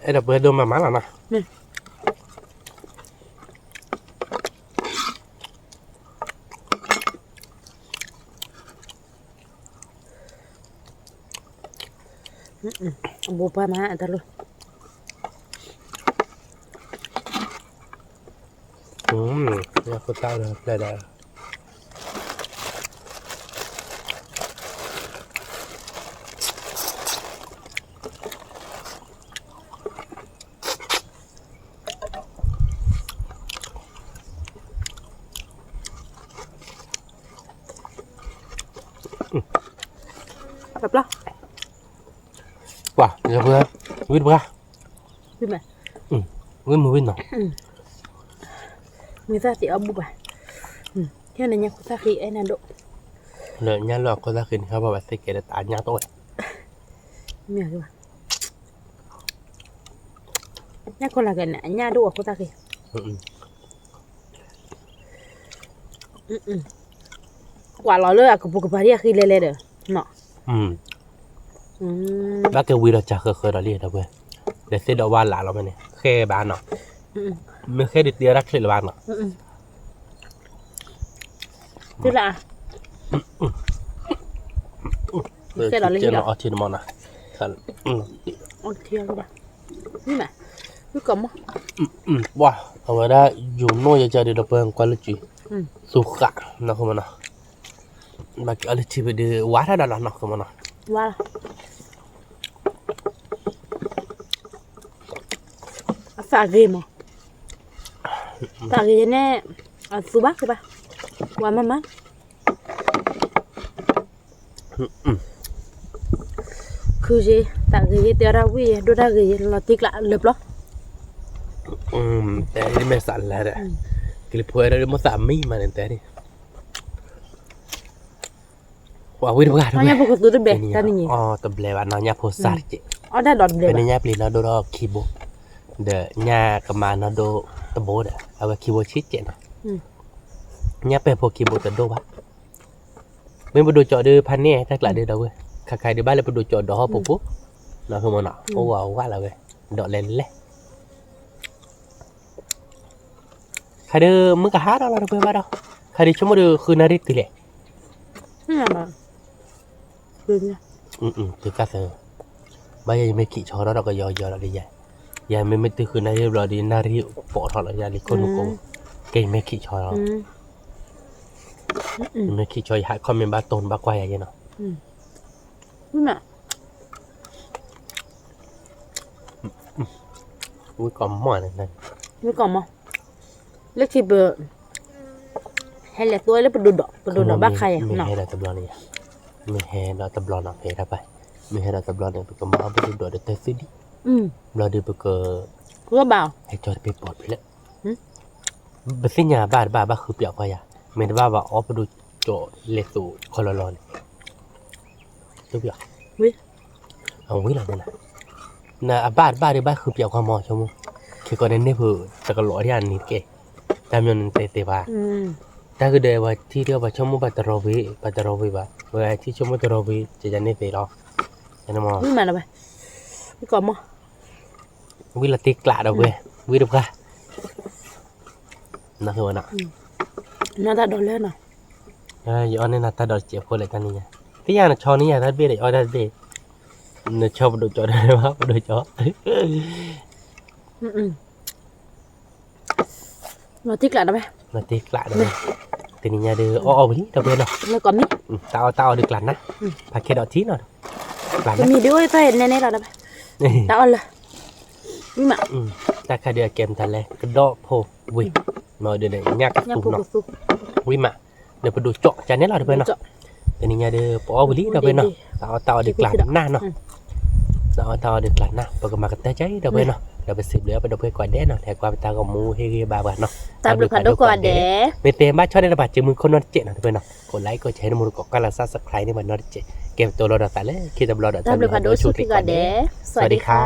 ấy là bây giờ mà má là nè bố ba má ta luôn nhà cô tao là đây gặp lo wow giờ vừa biết bao biết mà biết mua biết nào người ta chỉ ở bụng à thế này nha cô ta khi ấy là độ lợi nhà lọ cô ta khiเขาบอกว่าสิเกตตาnhà tôi mẹ các bạn nha con là cái này nha độ cô ta khi quả lò lơ à của bụng bà khi lên được nọ bác cái video chả khơi đó liền đâu vậy để xem đâu ban lạ lắm này khe bán nó mình khe được tiền rắc lên là bán nó thế là cái đó lên nó trên món này thật ôi thiêu các bạn nhưng mà cứ cầm á wow ở ngoài đó dùng nồi cho đi đập bơm qua lịch chuyện suka nó không mà mà cái lịch chuyện đi quá ra đó nó không mà wow phá ghê mà phá ghê nè su bác các bạn qua mama cứ gì tạ ghê teo ra quy đôi ra ghê là tiếc lạ lợp đóแต่นี่ไม่สั่นแล้วแหละคลิปเพื่อนเราไม่สามมีมาเนี่ยแต่นี่ว่าวิ่งบ้านด้วย nó nhá phục tụi tôi bè ta nhìnอ๋อตัวเบลวันน้องยาโพสต์จิ ở đây đọt เป็น bè ยาปลีนะโดรอคีโบเดยากมานะโดตะโบดเอาไว้คีโบชิดเจนะยาเป็นพวกคีโบตะโดวะไม่ไปดูจอดูพันเนี่ยถ้ากลายดูดาวเว้ยใครๆดูบ้านเลยไปดูจอดอปุ๊บปุ๊บน่าคือมันอ่ะโอ้ว้าวว่าแล้วเว้ยดอกเล่นเลยใครดูมึงก็หาเราเราไปบ้านเราใครดูชั่วโมงดูคือนาริติเลย thế là mà cười nha từ các giờ bây giờ mấy kỹ cho đóก็ยอเราดีใหญ่ใหญ่ไม่ตื่นคืนนาริเราดีนาริปอดเราใหญ่ลิคนกูเก่งไม่ขี้ชอเราไม่ขี้ชอยหายคอมเมนต์บ้าตนบ้ากวายอย่างเงี้ยเนาะ nhưng mà อุ้ยก่อมหม้อนั่น mới còn mà lấy thì bờ hay là tôi lấy bờ đỏ bác khay มี nọ ให้เราตะบลอนเนี่ยมีให้เราตะบลอนเอาไปได้ไปมีให้เราตะบลอนเนี่ยไปก็มาเอาไปดูดเตสิดิเราดูไปก็ có bảo ให้จอดไปปลอดไปแล้วเป็นสิ่งยาบ้าคือเปียกไปอ่ะไม่ได้ว่าออกไปดูโจเลสูคอลลอนตัวเปียก วิ เอาวิหลังนั่นนะบ้านคือเปียกความหมอชมคือก็เน้นได้เพื่อจะกระโดดที่อันนี้เก๋ตามยนเตะบ้าถ้าคือเดี๋ยวว่าที่เดียวว่าชมบัตรโรวีบ้าเวลาที่ชมบัตรโรวีจะยันนี่เตะหรอยันมอ nhưng mà là vậy mới còn mà วิลติกลาดเอาเว้ยวิรุกะน่าคือว่าน่ะ nó đã đổ lên rồi ย้อนนี่นะตาดอเจ็บคนเลยกันนี่ไงที่ยานะชอนี่ยาทัดเบี้ยเลยอ้อยทัดเบี้ย nó cho đồ chó đây mà đồ chó nó thích lại đâu mẹ nó tiếc lại đâu thì nhà đưa ô đi đâu bên nào nó còn nít tao được lần á phải kia đó tí nào lần cái gì đứa phải nên này là đâu mẹ tao ăn là nhưng mà ta khai đưa kèm thằng lẹ cái đó phô quỳ mà đưa để nhắc cái tủ nó quỳ mà để phải đồ chọ cho nên là đâu bên nào thì nhà đưa ô đi đâu bên nào tao được lần na nó tao được lần na và cái mà cái cháy đâu bên nàoเราไปสืบเหลือไปดูเพื่อนก่อนเด้เนาะแต่ความตาของมูเฮบาบาเนาะตามดูผ่านดูก่อนเด้เป็นเต็มบ้านชอบได้ระบาดจึงมือคนนอนเจ็ดเนาะเพื่อนเนาะกดไลค์กดแชร์มือกดกันแล้วซับสไครต์ในวันนอนเจ็ดเก็บตัวรอดตาเลยคิดตัวรอดตาเลย ตามดูผ่านดูชุดก่อนเด้สวัสดีค่ะ